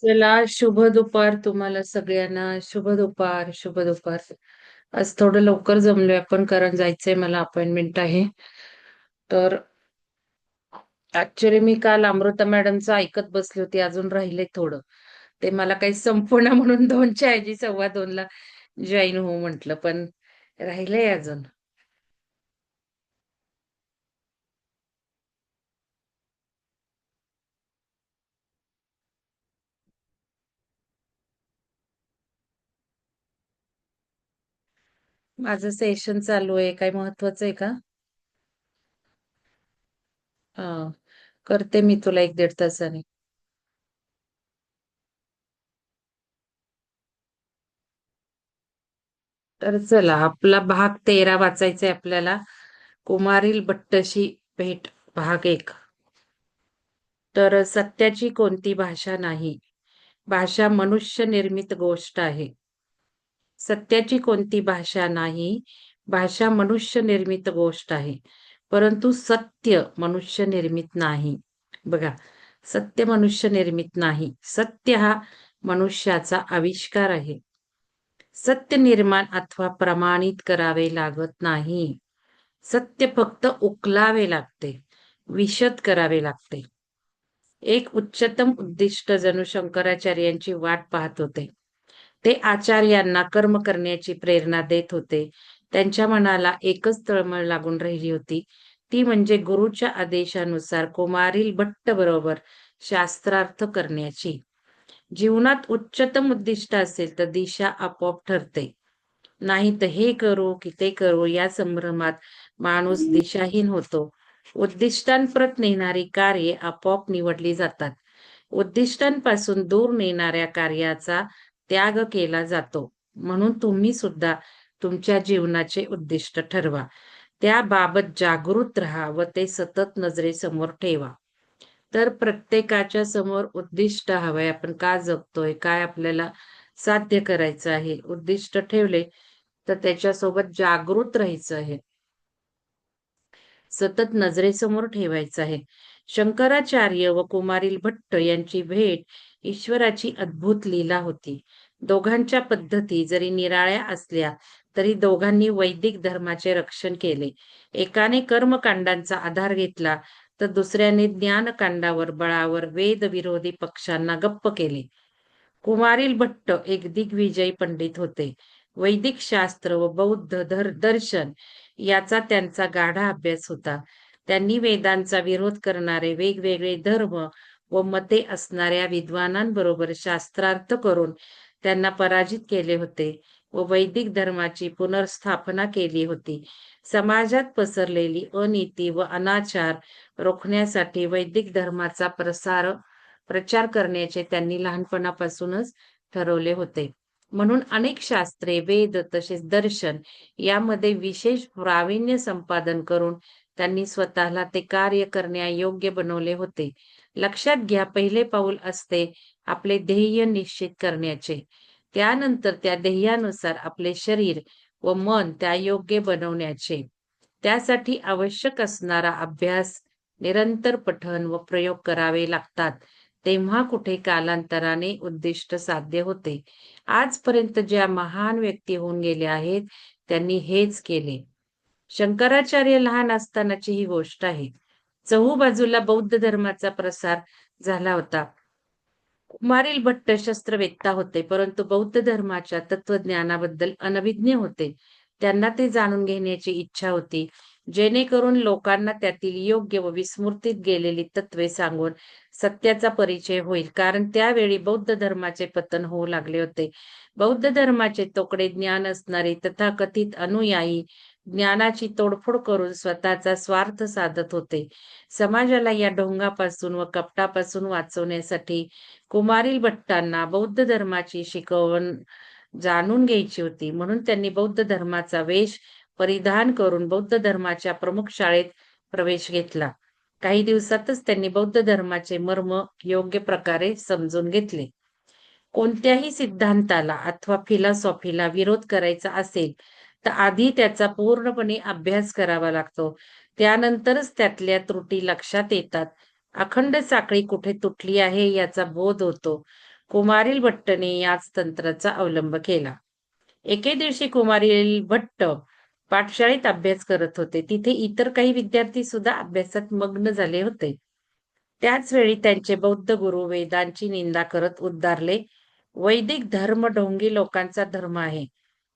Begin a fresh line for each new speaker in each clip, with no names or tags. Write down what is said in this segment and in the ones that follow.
चला, शुभ दुपार तुम्हाला सगळ्यांना. शुभ दुपार, शुभ दुपार. आज थोडं लवकर जमलोय आपण, कारण जायचंय, मला अपॉइंटमेंट आहे. तर ऍक्च्युली मी काल अमृता मॅडमचं ऐकत बसली होती, अजून राहिले थोडं. ते मला काही संपूर्ण म्हणून 2च्या ऐवजी 2:15ला जॉईन होऊ म्हटलं, पण राहिलंय अजून. माझं सेशन चालू आहे. काय महत्वाचं आहे का? हा, करते मी तुला 1-1.5 तासाने. तर चला, आपला भाग 13 वाचायचा आहे आपल्याला. कुमारील भट्टशी भेट, भाग 1. तर सत्याची कोणती भाषा नाही. भाषा मनुष्य निर्मित गोष्ट आहे. सत्याची कोणती भाषा नाही. भाषा मनुष्य निर्मित गोष्ट आहे. परंतु सत्य मनुष्य निर्मित नाही. बघा, सत्य मनुष्य निर्मित नाही. सत्य हा मनुष्याचा आविष्कार आहे. सत्य निर्माण अथवा प्रमाणित करावे लागत नाही. सत्य फक्त उकलावे लागते, विशद करावे लागते. एक उच्चतम उद्दिष्ट जणू शंकराचार्यांची वाट पाहत होते. ते आचार्यांना कर्म करण्याची प्रेरणा देत होते. त्यांच्या मनाला एकच तळमळ लागून राहिली होती, ती म्हणजे गुरुच्या आदेशानुसार कुमारील भट्ट बरोबर शास्त्रार्थ करण्याची. जीवनात उच्चतम उद्दिष्ट असेल तर दिशा आपोआप ठरते. नाही तर हे करू की ते करू या संभ्रमात माणूस दिशाहीन होतो. उद्दिष्टांप्रत नेणारी कार्ये आपोआप निवडली जातात. उद्दिष्टांपासून दूर नेणाऱ्या कार्याचा त्याग केला जातो. म्हणून तुम्ही सुद्धा तुमच्या जीवनाचे उद्दिष्ट ठरवा. त्याबाबत जागृत राहा व ते सतत नजरेसमोर ठेवा. तर प्रत्येकाच्या समोर उद्दिष्ट हवंय. आपण का जगतोय, काय आपल्याला साध्य करायचं आहे. उद्दिष्ट ठेवले तर त्याच्यासोबत जागृत राहायचं आहे. सतत नजरेसमोर ठेवायचं आहे. शंकराचार्य व कुमारील भट्ट यांची भेट ईश्वराची अद्भुत लीला होती. दोघांच्या पद्धती जरी निराळ्या असल्या तरी दोघांनी वैदिक धर्माचे रक्षण केले. एकाने कर्मकांडांचा आधार घेतला तर दुसऱ्याने ज्ञानकांडावर बळावर वेदविरोधी पक्षांना गप्प केले. कुमारील भट्ट एक दिग्विजयी पंडित होते. वैदिक शास्त्र व बौद्ध दर्शन याचा त्यांचा गाढा अभ्यास होता. त्यांनी वेदांचा विरोध करणारे वेगवेगळे धर्म व मते असणाऱ्या विद्वानांबरोबर शास्त्रार्थ करून त्यांना पराजित केले होते व वैदिक धर्माची पुनर्स्थापना केली होती. समाजात पसरलेली अनीती व अनाचार रोखण्यासाठी वैदिक धर्माचा प्रचार करण्याचे त्यांनी लहानपणापासूनच ठरवले होते. म्हणून अनेक शास्त्रे, वेद तसेच दर्शन यामध्ये विशेष प्रावीण्य संपादन करून त्यांनी स्वतःला ते कार्य करण्यायोग्य बनवले होते. लक्षात घ्या, पहिले पाऊल असते आपले ध्येय निश्चित करण्याचे. त्यानंतर त्या ध्येयानुसार आपले शरीर व मन त्यायोग्य बनवण्याचे. त्यासाठी आवश्यक असणारा अभ्यास, निरंतर पठण व प्रयोग करावे लागतात. तेव्हा कुठे कालांतराने उद्दिष्ट साध्य होते. आजपर्यंत ज्या महान व्यक्ती होऊन गेल्या आहेत, त्यांनी हेच केले. शंकराचार्य लहान असतानाची ही गोष्ट आहे. चहूबाजूला बौद्ध धर्माचा प्रसार झाला होता. कुमारील भट्ट शस्त्रवेत्ता होते, परंतु बौद्ध धर्माच्या तत्वज्ञानाबद्दल अनभिज्ञ होते. त्यांना ते जाणून घेण्याची इच्छा होती, जेणेकरून लोकांना त्यातील योग्य व विस्मृतीत गेलेली तत्वे सांगून सत्याचा परिचय होईल. कारण त्यावेळी बौद्ध धर्माचे पतन होऊ लागले होते. बौद्ध धर्माचे तोकडे ज्ञान असणारे तथाकथित अनुयायी ज्ञानाची तोडफोड करून स्वतःचा स्वार्थ साधत होते. समाजाला या ढोंगापासून व कपटापासून वाचवण्यासाठी कुमारील भट्टांना बौद्ध धर्माची शिकवण जाणून घ्यायची होती. म्हणून त्यांनी बौद्ध धर्माचा वेश परिधान करून बौद्ध धर्माच्या प्रमुख शाळेत प्रवेश घेतला. काही दिवसातच त्यांनी बौद्ध धर्माचे मर्म योग्य प्रकारे समजून घेतले. कोणत्याही सिद्धांताला अथवा फिलॉसॉफीला विरोध करायचा असेल तर आधी त्याचा पूर्णपणे अभ्यास करावा लागतो. त्यानंतरच त्यातल्या त्रुटी लक्षात येतात. अखंड साखळी कुठे तुटली आहे याचा बोध होतो. कुमारील भट्टने याच तंत्राचा अवलंब केला. एके दिवशी कुमारील भट्ट पाठशाळेत अभ्यास करत होते. तिथे इतर काही विद्यार्थी सुद्धा अभ्यासात मग्न झाले होते. त्याच वेळी त्यांचे बौद्ध गुरु वेदांची निंदा करत उद्गारले, "वैदिक धर्म ढोंगी लोकांचा धर्म आहे.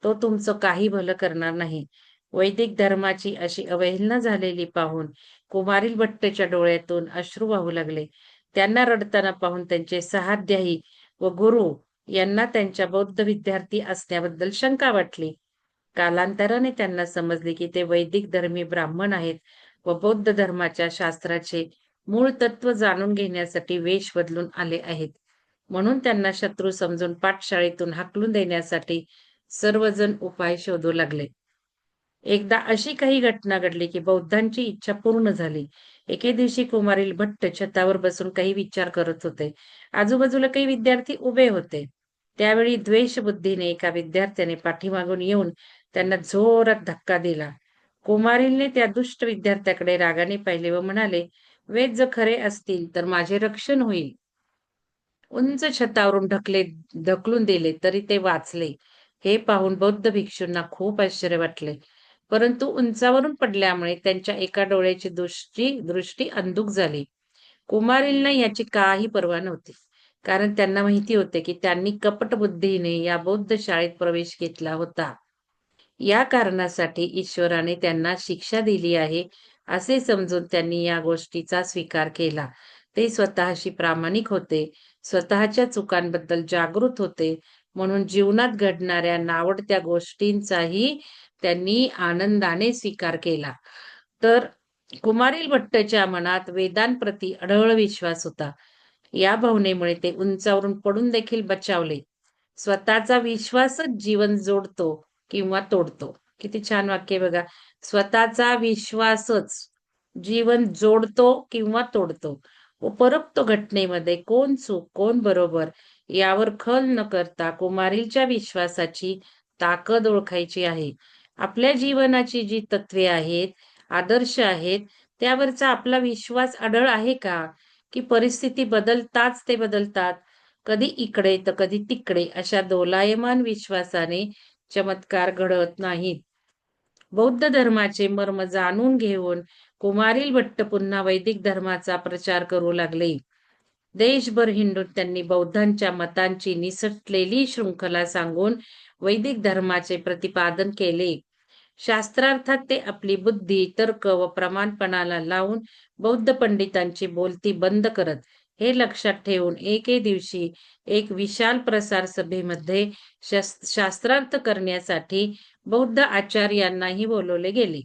तो तुमचं काही भलं करणार नाही." वैदिक धर्माची अशी अवहेलना झालेली पाहून कुमारील भट्टच्या डोळ्यातून अश्रू वाहू लागले. त्यांना रडताना पाहून त्यांचे सहाध्यायी व गुरु यांना त्यांच्या बौद्ध विद्यार्थी असण्याबद्दल शंका वाटली. कालांतराने त्यांना समजले की ते वैदिक धर्मी ब्राह्मण आहेत व बौद्ध धर्माच्या शास्त्राचे मूळ तत्व जाणून घेण्यासाठी वेश बदलून आले आहेत. म्हणून त्यांना शत्रू समजून पाठशाळेतून हाकलून देण्यासाठी सर्वजण उपाय शोधू लागले. एकदा अशी काही घटना घडली की बौद्धांची इच्छा पूर्ण झाली. एके दिवशी कुमारील भट्ट छतावर बसून काही विचार करत होते. आजूबाजूला काही विद्यार्थी उभे होते. त्यावेळी द्वेषबुद्धीने एका विद्यार्थ्याने पाठीमागून येऊन त्यांना जोरात धक्का दिला. कुमारीलने त्या दुष्ट विद्यार्थ्याकडे रागाने पाहिले व म्हणाले, "वेद जर खरे असतील तर माझे रक्षण होईल." उंच छतावरून ढकलून दिले तरी ते वाचले. हे पाहून बौद्ध भिक्षूंना खूप आश्चर्य वाटले. परंतु उंचावरून पडल्यामुळे त्यांच्या एका डोळ्याची दृष्टी अंधुक झाली. कुमारीलना याची काही पर्वा नव्हती. कारण त्यांना माहिती होते की त्यांनी कपट बुद्धीने या बौद्ध शाळेत प्रवेश घेतला होता. या कारणासाठी ईश्वराने त्यांना शिक्षा दिली आहे, असे समजून त्यांनी या गोष्टीचा स्वीकार केला. ते स्वतःशी प्रामाणिक होते, स्वतःच्या चुकांबद्दल जागृत होते, म्हणून जीवनात घडणाऱ्या नावडत्या गोष्टींचाही त्यांनी आनंदाने स्वीकार केला. तर कुमारील भट्टच्या मनात वेदांप्रती अढळ विश्वास होता. या भावनेमुळे ते उंचावरून पडून देखील बचावले. स्वतःचा विश्वासच जीवन जोडतो किंवा तोडतो. किती छान वाक्य आहे बघा. स्वतःचा विश्वासच जीवन जोडतो किंवा तोडतो. उपरोक्त घटनेमध्ये कोण चूक, कोण बरोबर यावर खल न करता कुमारीलच्या विश्वासाची ताकद ओळखायची आहे. आपल्या जीवनाची जी तत्वे आहेत, आदर्श आहेत, त्यावरचा आपला विश्वास अढळ आहे का? की परिस्थिती बदलताच ते बदलतात? कधी इकडे तर कधी तिकडे अशा दोलायमान विश्वासाने चमत्कार घडत नाहीत. बौद्ध धर्माचे मर्म जाणून घेऊन कुमारील भट्ट पुन्हा वैदिक धर्माचा प्रचार करू लागले. देशभर हिंडून त्यांनी बौद्धांच्या मतांची निसटलेली शृंखला सांगून वैदिक धर्माचे प्रतिपादन केले. शास्त्रार्थात ते आपली बुद्धी, तर्क व प्रमाणपणाला लावून बौद्ध पंडितांची बोलती बंद करत. हे लक्षात ठेवून एके दिवशी एक विशाल प्रसार सभेमध्ये शास्त्रार्थ करण्यासाठी बौद्ध आचार्यांनाही बोलवले गेले.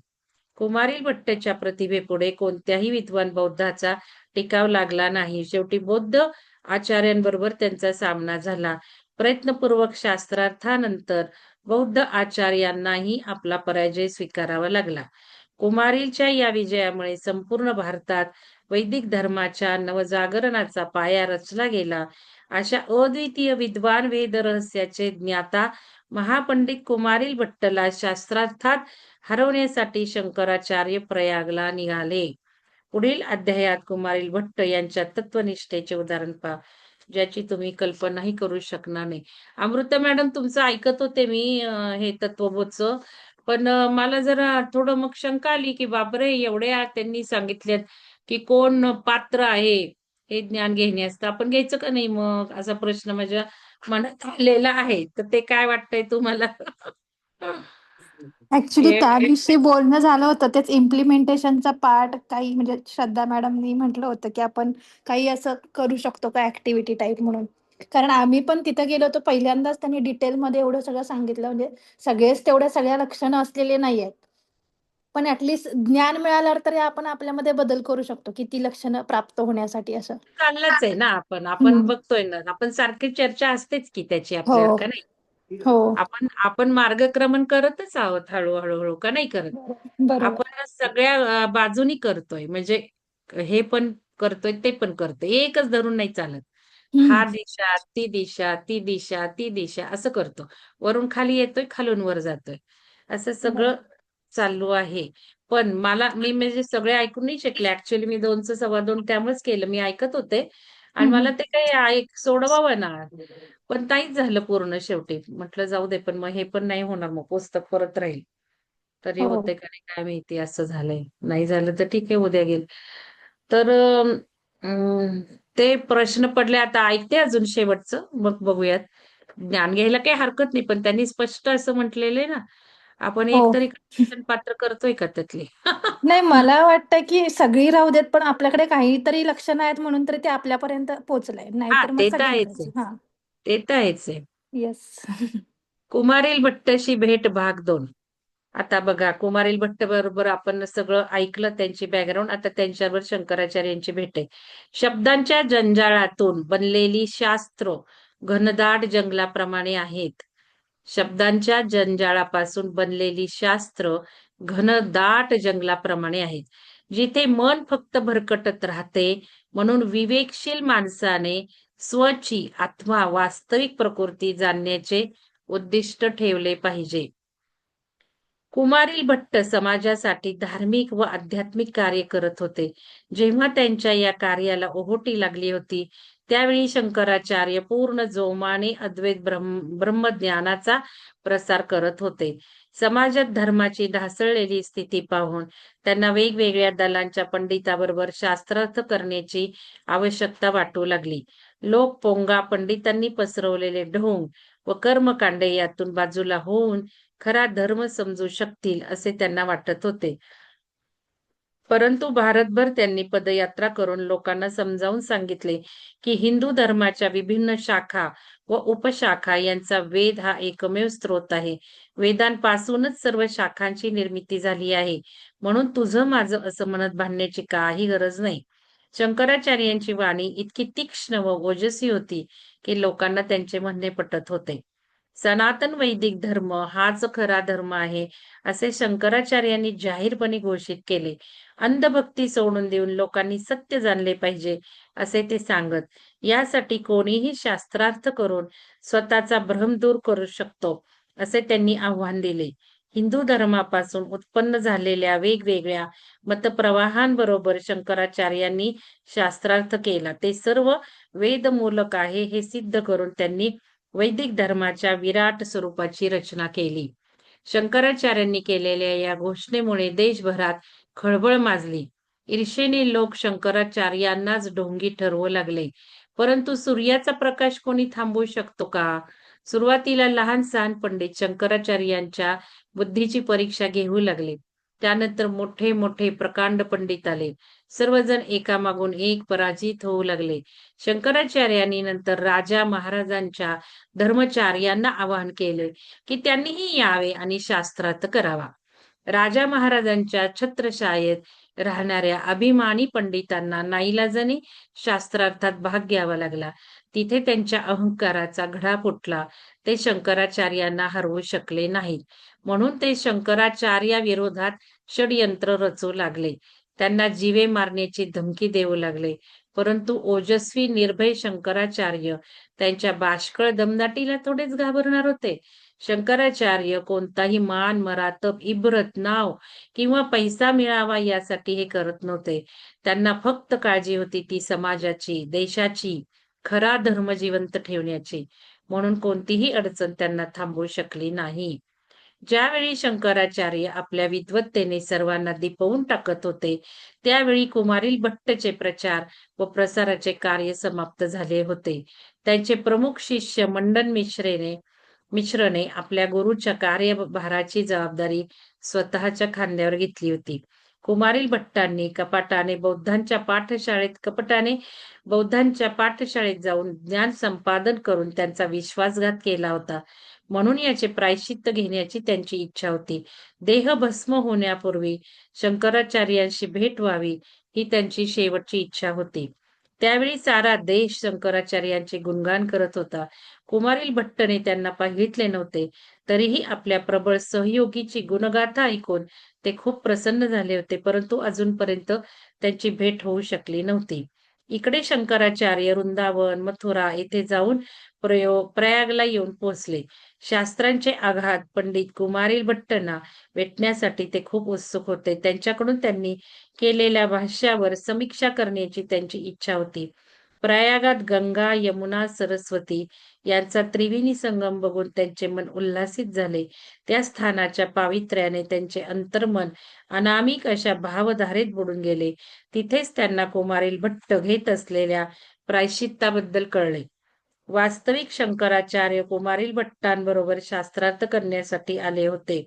कुमारील भट्टच्या प्रतिभेपुढे कोणत्याही विद्वान बौद्धाचा टिकाव लागला नाही. शेवटी बौद्ध आचार्यांबरोबर त्यांचा सामना झाला. प्रयत्नपूर्वक शास्त्रार्थानंतर बौद्ध आचार्यांनाही आपला पराजय स्वीकारावा लागला. कुमारीलच्या या विजयामुळे संपूर्ण भारतात वैदिक धर्माच्या नवजागरणाचा पाया रचला गेला. अशा अद्वितीय विद्वान वेद रहस्याचे ज्ञाता महापंडित कुमारील भट्टला शास्त्रार्थात हरवण्यासाठी शंकराचार्य प्रयागला निघाले. पुढील अध्यायात कुमारील भट्ट यांच्या तत्वनिष्ठेचे उदाहरण पहा, ज्याची तुम्ही कल्पनाही करू शकणार नाही. अमृता मॅडम, तुमचं ऐकत होते मी हे तत्वबोधचं, पण मला जरा थोडं मग शंका आली की बापरे, एवढ्या त्यांनी सांगितल्यात की कोण पात्र आहे हे ज्ञान घेण्यास, तर आपण घ्यायचं का नाही मग, असा प्रश्न माझ्या मनात आलेला आहे. तर ते काय वाटतंय तुम्हाला?
ऍक्च्युली
हे
त्याविषयी बोलणं झालं होतं, तेच इम्प्लिमेंटेशनचा पार्ट काही म्हणजे श्रद्धा मॅडमनी म्हटलं होतं की आपण काही असं करू शकतो का ऍक्टिव्हिटी टाईप म्हणून. कारण आम्ही पण तिथे गेलो होतो, पहिल्यांदाच त्यांनी डिटेलमध्ये एवढं सगळं सांगितलं. म्हणजे सगळेच तेवढ्या सगळ्या लक्षणं असलेले नाही आहेत, पण ऍटलिस्ट ज्ञान मिळाल्यावर तरी आपण आपल्यामध्ये बदल करू शकतो की ती लक्षणं प्राप्त होण्यासाठी असं.
चाललंच आहे ना, आपण आपण
हम्म.
बघतोय ना, आपण सारखी चर्चा असतेच की त्याची
हो.
आपल्यावर, का नाही?
हो.
आपण आपण मार्गक्रमण करतच आहोत हळूहळू का नाही करत?
बरोबर.
आपण सगळ्या बाजूनी करतोय, म्हणजे हे पण करतोय, ते पण करतोय, एकच धरून नाही चालत.
हम्म.
हा दिशा, ती दिशा, ती दिशा, ती दिशा असं करतो. वरून खाली येतोय, खालून वर जातोय, असं सगळं चालू आहे. पण मी म्हणजे सगळे ऐकून नाही शकले. ऍक्च्युअली मी 2चं 2.25 त्यामुळेच केलं. मी ऐकत होते आणि मला ते काही सोडवावं ना. पण नाहीच झालं पूर्ण शेवटी. म्हटलं जाऊ दे, पण मग हे पण नाही होणार, मग पुस्तक परत राहील. तरी
हो.
होते का नाही काय माहिती, असं झालंय. नाही झालं तर ठीक आहे, उद्या घेईल. तर अं, ते प्रश्न पडले, आता ऐकते अजून शेवटचं, मग बघूयात. ज्ञान घ्यायला काही हरकत नाही, पण त्यांनी स्पष्ट असं म्हटलेलं आहे ना, आपण
हो.
एक तरी कन्सेशन पात्र करतोय का त्यातली?
नाही, मला वाटतं की सगळी राहू देत, पण आपल्याकडे काहीतरी लक्षणं आहेत म्हणून तरी ते आपल्यापर्यंत पोहोचलंय.
हां,
नाहीतर मग
ते तर
सगळी
आहेच आहे.
करायची. हां.
ते तर आहेच आहे.
येस.
कुमारील भट्टशी भेट भाग 2. आता बघा, कुमारील भट्ट बरोबर आपण सगळं ऐकलं त्यांची बॅकग्राऊंड. आता त्यांच्यावर शंकराचार्य यांची भेट आहे. शब्दांच्या जंजाळातून बनलेली शास्त्र घनदाट जंगलाप्रमाणे आहेत. शब्दांच्या जंजाळापासून बनलेली शास्त्र घनदाट जंगलाप्रमाणे आहेत. जिथे मन फक्त भरकटत राहते, म्हणून विवेकशील माणसाने स्वची अथवा वास्तविक प्रकृती जाणण्याचे उद्दिष्ट ठेवले पाहिजे. कुमारील भट्ट समाजासाठी धार्मिक व आध्यात्मिक कार्य करत होते. जेव्हा त्यांच्या या कार्याला ओहोटी लागली होती, त्यावेळी शंकराचार्य पूर्ण जोमाने अद्वैत ब्रह्मज्ञानाचा प्रसार करत होते. समाजात धर्माची ढासळलेली स्थिती पाहून त्यांना वेगवेगळ्या दलांच्या पंडिताबरोबर शास्त्रार्थ करण्याची आवश्यकता वाटू लागली. लोक पोंगा पंडितांनी पसरवलेले ढोंग व कर्मकांडे यातून बाजूला होऊन खरा धर्म समजू शकतील असे त्यांना वाटत होते. परंतु भारतभर त्यांनी पदयात्रा करून लोकांना समजावून सांगितले की हिंदू धर्माच्या विभिन्न शाखा व उपशाखा यांचा वेद हा एकमेव स्रोत आहे. वेदांपासूनच सर्व शाखांची निर्मिती झाली आहे. म्हणून तुझं माझं असं म्हणत भांडण्याची काही गरज नाही. शंकराचार्यांची वाणी इतकी तीक्ष्ण व ओजस्वी होती की लोकांना त्यांचे म्हणणे पटत होते. सनातन वैदिक धर्म हाच खरा धर्म आहे, असे शंकराचार्यांनी जाहीरपणे घोषित केले. अंधभक्ती सोडून देऊन लोकांनी सत्य जाणले पाहिजे, असे ते सांगत. यासाठी कोणीही शास्त्रार्थ करून स्वतःचा भ्रम दूर करू शकतो, असे त्यांनी आव्हान दिले. हिंदू धर्मापासून उत्पन्न झालेल्या वेगवेगळ्या मतप्रवाहांबरोबर शंकराचार्यांनी शास्त्रार्थ केला. ते सर्व वेदमूलक आहे हे सिद्ध करून त्यांनी वैदिक धर्माच्या विराट स्वरूपाची रचना केली. शंकराचार्यांनी केलेल्या या घोषणेमुळे देशभरात खळबळ माजली. ईर्षेने लोक शंकराचार्यांनाच ढोंगी ठरवू लागले. परंतु सूर्याचा प्रकाश कोणी थांबवू शकतो का? सुरुवातीला लहान-सहान पंडित शंकराचार्यांच्या बुद्धीची परीक्षा घेऊ लागले. त्यानंतर मोठे मोठे प्रकांड पंडित आले. सर्वजण एकामागून एक पराजित होऊ लागले. शंकराचार्यांनी नंतर राजा महाराजांच्या धर्मचार्यांना आवाहन केले की त्यांनीही यावे आणि शास्त्रार्थ करावा. राजा महाराजांच्या छत्रछायेत राहणाऱ्या अभिमानी पंडितांना नाईलाजाने शास्त्रार्थात भाग घ्यावा लागला. तिथे त्यांच्या अहंकाराचा घडा फुटला. ते शंकराचार्यांना हरवू शकले नाहीत. म्हणून ते शंकराचार्याविरोधात षडयंत्र रचू लागले. त्यांना जीवे मारण्याची धमकी देऊ लागले. परंतु ओजस्वी निर्भय शंकराचार्य त्यांच्या बाष्कळ दमदाटीला थोडेच घाबरणार होते. शंकराचार्य कोणताही मान मरातब इब्रत नाव किंवा पैसा मिळावा यासाठी हे करत नव्हते. त्यांना फक्त काळजी होती ती समाजाची, देशाची, खरा धर्म जिवंत ठेवण्याची. म्हणून कोणतीही अडचण त्यांना थांबवू शकली नाही. ज्यावेळी शंकराचार्य आपल्या विद्वत्तेने सर्वांना दिपवून टाकत होते, त्यावेळी कुमारील भट्टचे प्रचार व प्रसाराचे कार्य समाप्त झाले होते. त्यांचे प्रमुख शिष्य मंडन मिश्रने आपल्या गुरुच्या कार्यभाराची जबाबदारी स्वतःच्या खांद्यावर घेतली होती. कुमारील भट्टांनी कपटाने बौद्धांच्या पाठशाळेत जाऊन ज्ञान संपादन करून त्यांचा विश्वासघात केला होता. म्हणून याचे प्रायश्चित्त घेण्याची त्यांची इच्छा होती. देह भस्म होण्यापूर्वी शंकराचार्यांशी भेट व्हावी ही त्यांची शेवटची इच्छा होती. त्यावेळी सारा देश शंकराचार्यांचे गुणगान करत होता. कुमारील भट्टने त्यांना पाहितले नव्हते, तरीही आपल्या प्रबळ सहयोगीची गुणगाथा ऐकून ते खूप प्रसन्न झाले होते, परंतु अजूनपर्यंत त्यांची भेट होऊ शकली नव्हती. इकडे शंकराचार्य वृंदावन, मथुरा येथे जाऊन प्रयागला येऊन पोहोचले. शास्त्रांचे आघात पंडित कुमारील भट्टना भेटण्यासाठी ते खूप उत्सुक होते. त्यांच्याकडून त्यांनी केलेल्या भाष्यावर समीक्षा करण्याची त्यांची इच्छा होती. प्रयागात गंगा, यमुना, सरस्वती यांचा त्रिवेणी संगम बघून त्यांचे मन उल्हासित झाले. त्या स्थानाच्या पावित्र्याने त्यांचे अंतर्मन अनामिक अशा भावधारेत बुडून गेले. तिथेच त्यांना कुमारील भट्ट घेत असलेल्या प्रायश्चित्ताबद्दल कळले. वास्तविक शंकराचार्य कुमारील भट्टांबरोबर शास्त्रार्थ करण्यासाठी आले होते.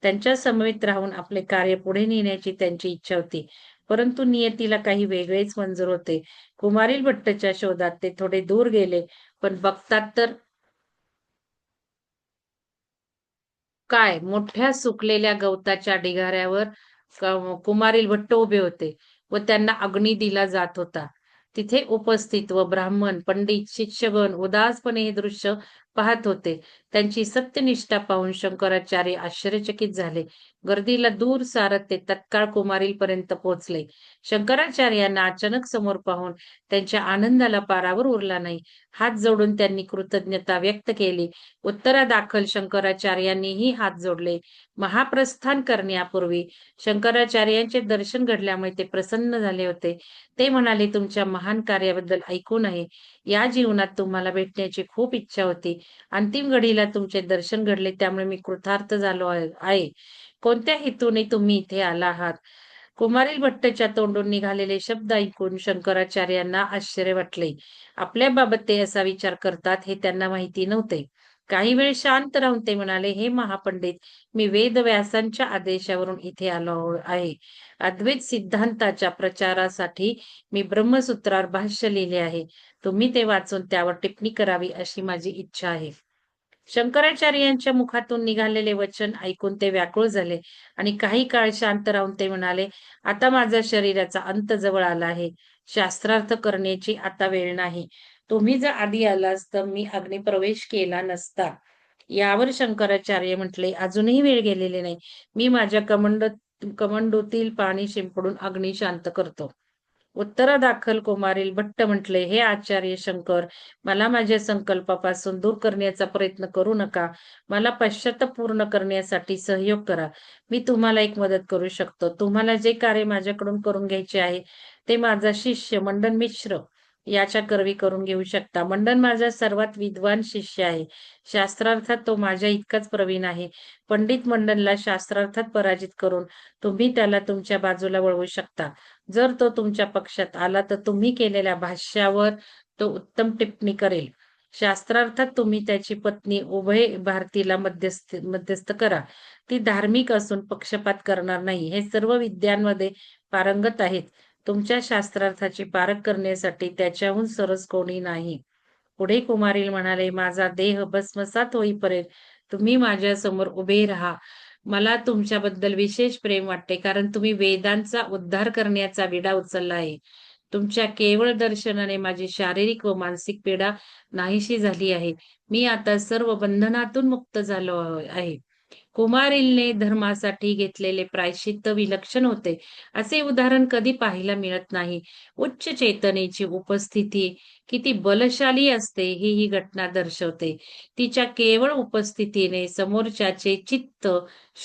त्यांच्या समवेत राहून आपले कार्य पुढे नेण्याची त्यांची इच्छा होती. परंतु नियतीला काही वेगळेच मंजूर होते. कुमारील भट्टच्या शोधात ते थोडे दूर गेले, पण बघतात तर काय, मोठ्या सुकलेल्या गवताच्या ढिगाऱ्यावर कुमारील भट्ट उभे होते व त्यांना अग्नी दिला जात होता. तिथे उपस्थित व ब्राह्मण, पंडित, शिष्यगण उदासपणे हे दृश्य पाहत होते. त्यांची सत्यनिष्ठा पाहून शंकराचार्य आश्चर्यचकित झाले. गर्दीला दूर सारत ते तत्काळ कुमारीलपर्यंत पोहोचले. शंकराचार्यांना अचानक समोर पाहून त्यांच्या आनंदाला पारावर उरला नाही. हात जोडून त्यांनी कृतज्ञता व्यक्त केली. उत्तरादाखल शंकराचार्यांनीही हात जोडले. महाप्रस्थान करण्यापूर्वी शंकराचार्यांचे दर्शन घडल्यामुळे ते प्रसन्न झाले होते. ते म्हणाले, तुमच्या महान कार्याबद्दल ऐकून आहे. या जीवनात तुम्हाला भेटण्याची खूप इच्छा होती. अंतिम घडीला तुमचे दर्शन घडले, त्यामुळे मी कृतार्थ झालो आहे. कोणत्या हेतूने तुम्ही इथे आला आहात? कुमारील भट्टच्या तोंडून निघालेले शब्द ऐकून शंकराचार्यांना आश्चर्य वाटले. आपल्याबाबत ते असा विचार करतात हे त्यांना माहिती नव्हते. काही वेळ शांत राहून ते म्हणाले, हे महापंडित, मी वेदव्यासांच्या आदेशावरून इथे आलो आहे. अद्वैत सिद्धांताच्या प्रचारासाठी मी ब्रह्मसूत्रावर भाष्य लिहिले आहे. तुम्ही ते वाचून त्यावर टिप्पणी करावी अशी माझी इच्छा आहे. शंकराचार्यांच्या मुखातून निघालेले वचन ऐकून ते व्याकुळ झाले आणि काही काळ शांत राहून ते म्हणाले, आता माझा शरीराचा अंत जवळ आला आहे. शास्त्रार्थ करण्याची आता वेळ नाही. तुम्ही जर आधी आलास तर मी अग्निप्रवेश केला नसता. यावर शंकराचार्य म्हटले, अजूनही वेळ गेलेली नाही. मी माझ्या कमंडूतील पाणी शिंपडून अग्नी शांत करतो. उत्तरादाखल कुमारील भट्ट म्हटले, हे आचार्य शंकर, मला माझ्या संकल्पापासून दूर करण्याचा प्रयत्न करू नका. मला पश्चाताप पूर्ण करण्यासाठी सहयोग करा. मी तुम्हाला एक मदत करू शकतो. तुम्हाला जे कार्य माझ्याकडून करून घ्यायचे आहे ते माझा शिष्य मंडन मिश्र याच्या करवी करून घेऊ शकता. मंडन माझा सर्वात विद्वान शिष्य आहे. शास्त्रार्थात तो माझ्या इतकाच प्रवीण आहे. पंडित मंडनला शास्त्रार्थात पराजित करून तुम्ही त्याला तुमच्या बाजूला वळवू शकता. जर तो तुमच्या पक्षात आला तर तुम्ही केलेल्या भाष्यावर तो उत्तम टिप्पणी करेल. शास्त्रार्थात तुम्ही त्याची पत्नी उभय भारतीला मध्यस्थ करा. ती धार्मिक असून पक्षपात करणार नाही. हे सर्व विद्यांमध्ये पारंगत आहेत. तुमच्या शास्त्रार्थाची पारख करण्यासाठी त्याच्याहून सरस कोणी नाही. पुढे कुमारील म्हणाले, माझा देह भस्मसात होईपर्यंत तुम्ही माझ्या समोर उभे राहा. मला तुमच्याबद्दल विशेष प्रेम वाटते, कारण तुम्ही वेदांचा उद्धार करण्याचा विडा उचलला आहे. तुमच्या केवळ दर्शनाने माझी शारीरिक व मानसिक पीडा नाहीशी झाली आहे. मी आता सर्व बंधनातून मुक्त झालो आहे. कुमारीलने धर्मासाठी घेतलेले प्रायश्चित्त विलक्षण होते. असे उदाहरण कधी पाहायला मिळत नाही. उच्च चेतनेची उपस्थिती किती बलशाली असते ही घटना दर्शवते. तिच्या केवळ उपस्थितीने समोरच्याचे चित्त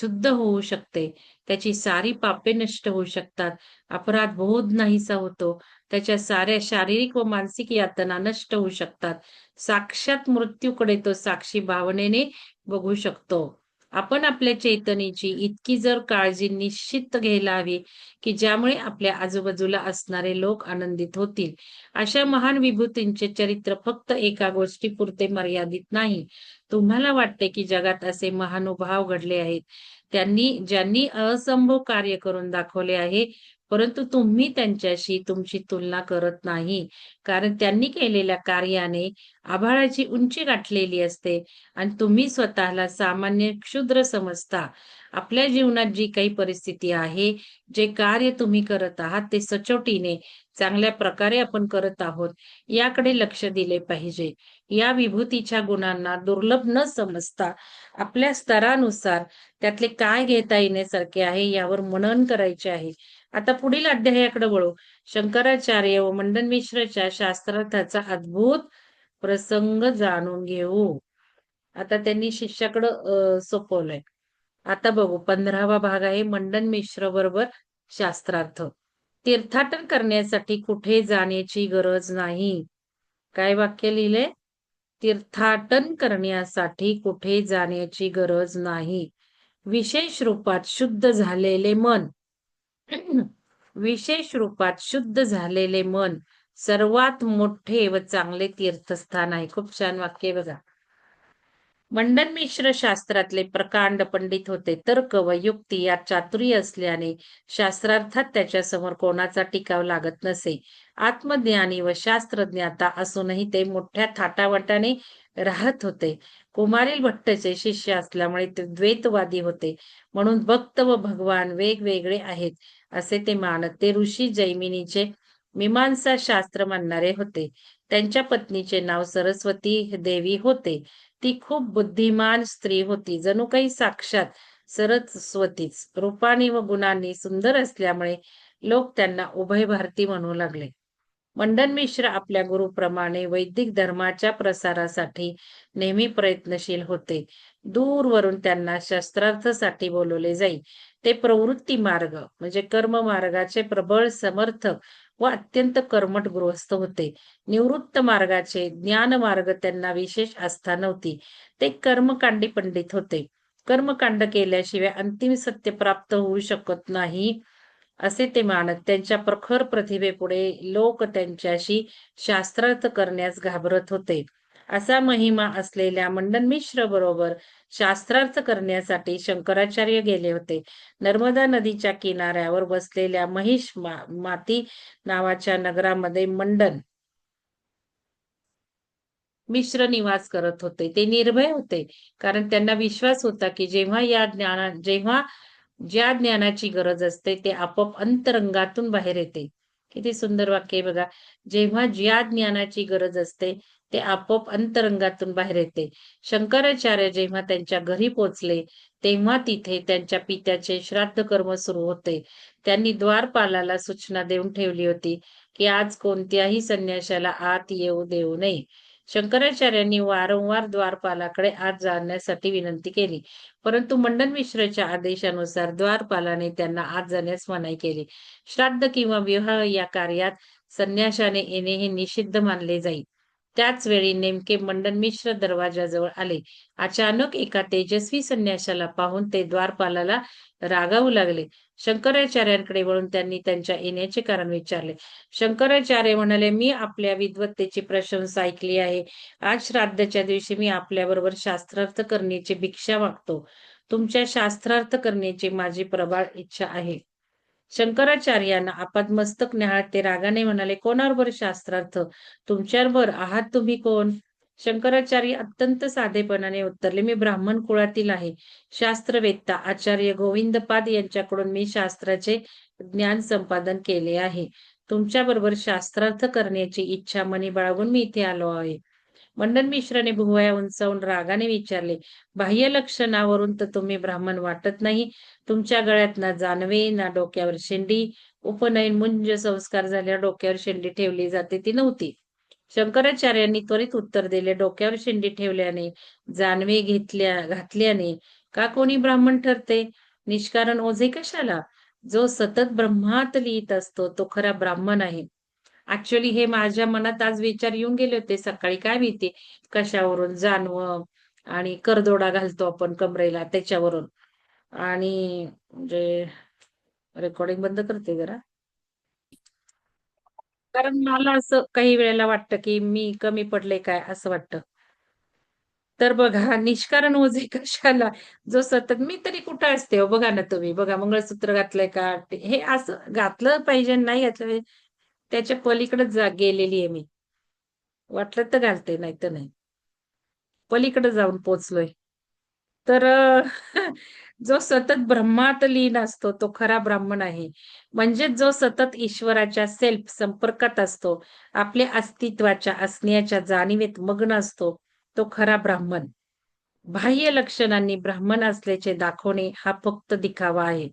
शुद्ध होऊ शकते. त्याची सारी पापे नष्ट होऊ शकतात. अपराध बोध नाहीसा होतो. त्याच्या साऱ्या शारीरिक व मानसिक यातना नष्ट होऊ शकतात. साक्षात मृत्यूकडे तो साक्षी भावनेने बघू शकतो. आपण आपल्या चेतनेची इतकी जर काळजी निश्चित घ्यायला हवी की ज्यामुळे आपल्या आजूबाजूला असणारे लोक आनंदित होतील. अशा महान विभूतींचे चरित्र फक्त एका गोष्टीपुरते मर्यादित नाही. तुम्हाला वाटते की जगात असे महानुभाव घडले आहेत, ज्यांनी असंभव कार्य करून दाखवले आहे, परंतु तुम्ही त्यांच्याशी तुमची तुलना करत नाही, कारण त्यांनी केलेल्या कार्याने आभाळाची उंची गाठलेली असते आणि तुम्ही स्वतःला सामान्य क्षुद्र समजता. आपल्या जीवनात जी काही परिस्थिती आहे, जे कार्य तुम्ही करत आहात ते सचोटीने चांगल्या प्रकारे आपण करत आहोत याकडे लक्ष दिले पाहिजे. या विभूतीच्या गुणांना दुर्लभ न समजता आपल्या स्तरानुसार त्यातले काय घेता येण्यासारखे आहे यावर मनन करायचे आहे. आता पुढील अध्यायाकडे वळू. शंकराचार्य व मंडन मिश्रच्या शास्त्रार्थाचा अद्भुत प्रसंग जाणून घेऊ. आता त्यांनी शिष्याकडं सोपवलंय. आता बघू 15वा भाग आहे मंडन मिश्र बरोबर शास्त्रार्थ. तीर्थाटन करण्यासाठी कुठे जाण्याची गरज नाही. काय वाक्य लिहिले? तीर्थाटन करण्यासाठी कुठे जाण्याची गरज नाही. विशेष रूपात शुद्ध झालेले मन विशेष रूपात शुद्ध झालेले मन सर्वात मोठे व चांगले तीर्थस्थान आहे. खूप छान वाक्य आहे बघा. मंडन मिश्र शास्त्रातले प्रकांड पंडित होते. तर्क व युक्ती यात चातुर्य असल्याने शास्त्रार्थात त्याच्यासमोर कोणाचा टिकाव लागत नसे. आत्मज्ञानी व शास्त्रज्ञाता असूनही ते मोठ्या थाटावाटाने राहत होते. कुमारील भट्टचे शिष्य असल्यामुळे ते द्वैतवादी होते. म्हणून भक्त व भगवान वेगवेगळे आहेत असे ते मानत. ते ऋषी जैमिनीचे मीमांसा शास्त्र मानणारे होते. त्यांच्या पत्नीचे नाव सरस्वती देवी होते. ती खूप बुद्धिमान स्त्री होती. जणू काही साक्षात सरस्वतीच. रूपाने व गुणांनी सुंदर असल्यामुळे लोक त्यांना उभय भारती म्हणू लागले. मंडन मिश्र आपल्या गुरुप्रमाणे वैदिक धर्माच्या प्रसारासाठी नेहमी प्रयत्नशील होते. दूरवरून त्यांना शस्त्रार्थासाठी बोलवले जाई. ते प्रवृत्ती मार्ग म्हणजे कर्म मार्गाचे प्रबळ समर्थक व अत्यंत कर्मठ गृहस्थ होते. निवृत्त मार्गाचे ज्ञान मार्ग त्यांना विशेष आस्था नव्हती. ते कर्मकांडी पंडित होते. कर्मकांड केल्याशिवाय अंतिम सत्य प्राप्त होऊ शकत नाही असे ते मानत. त्यांच्या प्रखर प्रतिभेपुढे लोक त्यांच्याशी शास्त्रार्थ करण्यास घाबरत होते. असा महिमा असलेल्या मंडन मिश्र बरोबर शास्त्रार्थ करण्यासाठी शंकराचार्य गेले होते. नर्मदा नदीच्या किनाऱ्यावर बसलेल्या महिष माती नावाच्या नगरामध्ये मंडन मिश्र निवास करत होते. ते निर्भय होते, कारण त्यांना विश्वास होता की जेव्हा ज्या ज्ञानाची गरज असते ते आपोआप अंतरंगातून बाहेर येते. किती सुंदर वाक्य आहे बघा. जेव्हा ज्या ज्ञानाची गरज असते ते आपोआप अंतरंगातून बाहेर येते. शंकराचार्य जेव्हा त्यांच्या घरी पोचले तेव्हा तिथे त्यांच्या पित्याचे श्राद्ध कर्म सुरू होते. त्यांनी द्वारपालाला सूचना देऊन ठेवली होती की आज कोणत्याही संन्याशाला आत येऊ देऊ नये. शंकराचार्यांनी वारंवार द्वारपालाकडे आत जाण्यासाठी विनंती केली, परंतु मंडन मिश्रच्या आदेशानुसार द्वारपालाने त्यांना आत जाण्यास मनाई केली. श्राद्ध किंवा विवाह या कार्यात संन्याशाने येणे हे निषिद्ध मानले जाईल. त्याच वेळी नेमके मंडन मिश्र दरवाजाजवळ आले. अचानक एका तेजस्वी संन्याशाला पाहून ते द्वारपालाला रागावू लागले. शंकराचार्यांकडे वळून त्यांनी त्यांच्या येण्याचे कारण विचारले. शंकराचार्य म्हणाले, मी आपल्या विद्वत्तेची प्रशंसा ऐकली आहे. आज श्राद्धच्या दिवशी मी आपल्याबरोबर शास्त्रार्थ करण्याची भिक्षा मागतो. तुमच्या शास्त्रार्थ करण्याची माझी प्रबळ इच्छा आहे. शंकराचार्यांना आपादमस्तक न्याहाळत ते रागाने म्हणाले, कोणाबरोबर शास्त्रार्थ? तुमच्याबरोबर आहात तुम्ही कोण? शंकराचार्य अत्यंत साधेपणाने उत्तरले, मी ब्राह्मण कुळातील आहे. शास्त्रवेत्ता आचार्य गोविंदपाद यांच्याकडून मी शास्त्राचे ज्ञान संपादन केले आहे. तुमच्याबरोबर शास्त्रार्थ करण्याची इच्छा मनी बाळगून मी इथे आलो आहे. मंडन मिश्राने भुवया उंचावून रागाने विचारले, बाह्य लक्षणावरून तर तुम्ही ब्राह्मण वाटत नाही. तुमच्या गळ्यात ना जानवे ना डोक्यावर शेंडी. उपनयन मुंज संस्कार झाल्यावर डोक्यावर शेंडी ठेवली जाते ती नव्हती. शंकराचार्यांनी त्वरित उत्तर दिले, डोक्यावर शेंडी ठेवल्याने जानवे घातल्याने का कोणी ब्राह्मण ठरते? निष्कारण ओझे कशाला? जो सतत ब्रह्मात लिहित असतो तो खरा ब्राह्मण आहे. ऍक्च्युअली हे माझ्या मनात आज विचार येऊन गेले होते सकाळी, काय माहिती कशावरून. जानवं आणि करदोडा घालतो आपण कमरेला त्याच्यावरून. आणि म्हणजे रेकॉर्डिंग बंद करते जरा, कारण मला असं काही वेळेला वाटतं की मी कमी पडले काय असं वाटतं. तर बघा, निष्कारण ओझे कशाला? जो सतत, मी तरी कुठं असते हो, बघा ना तुम्ही, बघा मंगळसूत्र घातलंय का, हे असं घातलं पाहिजे नाही घातलं पाहिजे त्याच्या पलीकडे गेलेली आहे मी. वाटलं तर घालते, नाही तर नाही. पलीकडे जाऊन पोचलोय. तर जो सतत ब्रह्मात लीन असतो तो खरा ब्राह्मण आहे. म्हणजे जो सतत ईश्वराच्या सेल्फ संपर्कात असतो, आपल्या अस्तित्वाच्या असण्याच्या जाणीवेत मग्न असतो, तो खरा ब्राह्मण. बाह्य लक्षणांनी ब्राह्मण असल्याचे दाखवणे हा फक्त दिखावा आहे.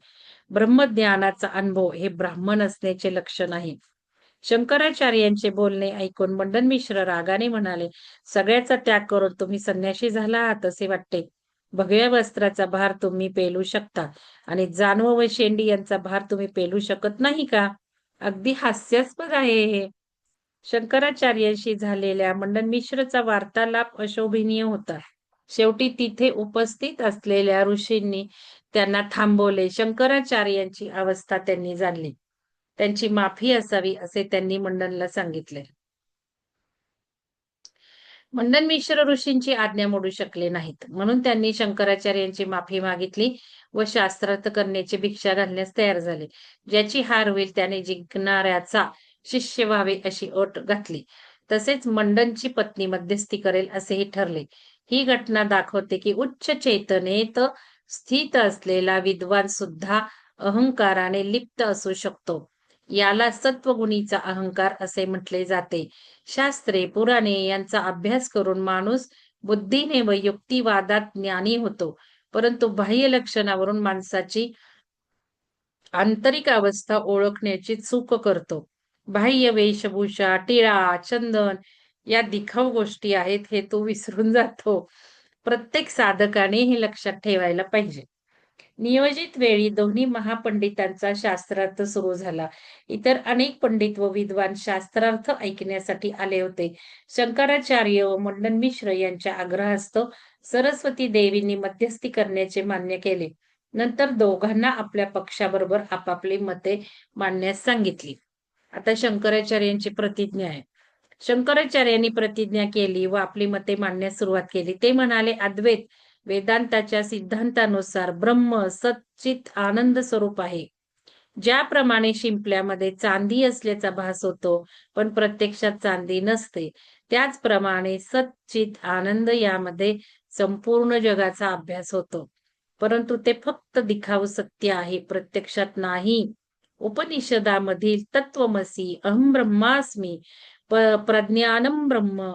ब्रह्मज्ञानाचा अनुभव हे ब्राह्मण असण्याचे लक्षण आहे. शंकराचार्यांचे बोलणे ऐकून मंडन मिश्र रागाने म्हणाले, सगळ्याचा त्याग करून तुम्ही संन्याशी झाला आहात असे वाटते. भगव्या वस्त्राचा भार तुम्ही पेलू शकता आणि जानव व शेंडी यांचा भार तुम्ही पेलू शकत नाही का? अगदी हास्यास्पद आहे हे. शंकराचार्यांशी झालेल्या मंडनमिश्रचा वार्तालाप अशोभनीय होता. शेवटी तिथे उपस्थित असलेल्या ऋषींनी त्यांना थांबवले. शंकराचार्यांची अवस्था त्यांनी जाणली. त्यांची माफी असावी असे त्यांनी मंडनला सांगितले. मंडन मिश्र ऋषींची आज्ञा मोडू शकले नाहीत, म्हणून त्यांनी शंकराचार्यांची माफी मागितली व शास्त्रार्थ करण्याची भिक्षा घालण्यास तयार झाले. ज्याची हार होईल त्याने जिंकणाऱ्याचा शिष्य व्हावे अशी अट घातली. तसेच मंडनची पत्नी मध्यस्थी करेल असेही ठरले. ही घटना दाखवते की उच्च चेतनेत स्थित असलेला विद्वान सुद्धा अहंकाराने लिप्त असू शकतो. याला सत्वगुणीचा अहंकार असे म्हटले जाते. शास्त्रे, पुराणे यांचा अभ्यास करून माणूस बुद्धीने व युक्तिवादात ज्ञानी होतो. परंतु बाह्य लक्षणावरून माणसाची आंतरिक अवस्था ओळखण्याची चूक करतो. बाह्य वेशभूषा, टिळा, चंदन या दिखाऊ गोष्टी आहेत हे तो विसरून जातो. प्रत्येक साधकाने हे लक्षात ठेवायला पाहिजे. नियोजित वेळी दोन्ही महापंडितांचा शास्त्रार्थ सुरू झाला. इतर अनेक पंडित व विद्वान शास्त्रार्थ ऐकण्यासाठी आले होते. शंकराचार्य व मंडन मिश्र यांच्या आग्रहास्तव सरस्वती देवींनी मध्यस्थी करण्याचे मान्य केले. नंतर दोघांना आपल्या पक्षाबरोबर आपापली मते मांडण्यास सांगितली. आता शंकराचार्यांची प्रतिज्ञा आहे. शंकराचार्यांनी प्रतिज्ञा केली व आपली मते मांडण्यास सुरुवात केली. ते म्हणाले, अद्वैत वेदांताच्या सिद्धांतानुसार ब्रह्म सच्चित आनंद स्वरूप आहे. ज्याप्रमाणे शिंपल्यामध्ये चांदी असल्याचा भास होतो, पण प्रत्यक्षात चांदी नसते, त्याचप्रमाणे सच्चित आनंद यामध्ये संपूर्ण जगाचा अभ्यास होतो. परंतु ते फक्त दिखाऊ सत्य आहे, प्रत्यक्षात नाही. उपनिषदामधील तत्वमसी अहम ब्रह्मास्मी प्रज्ञानम ब्रह्म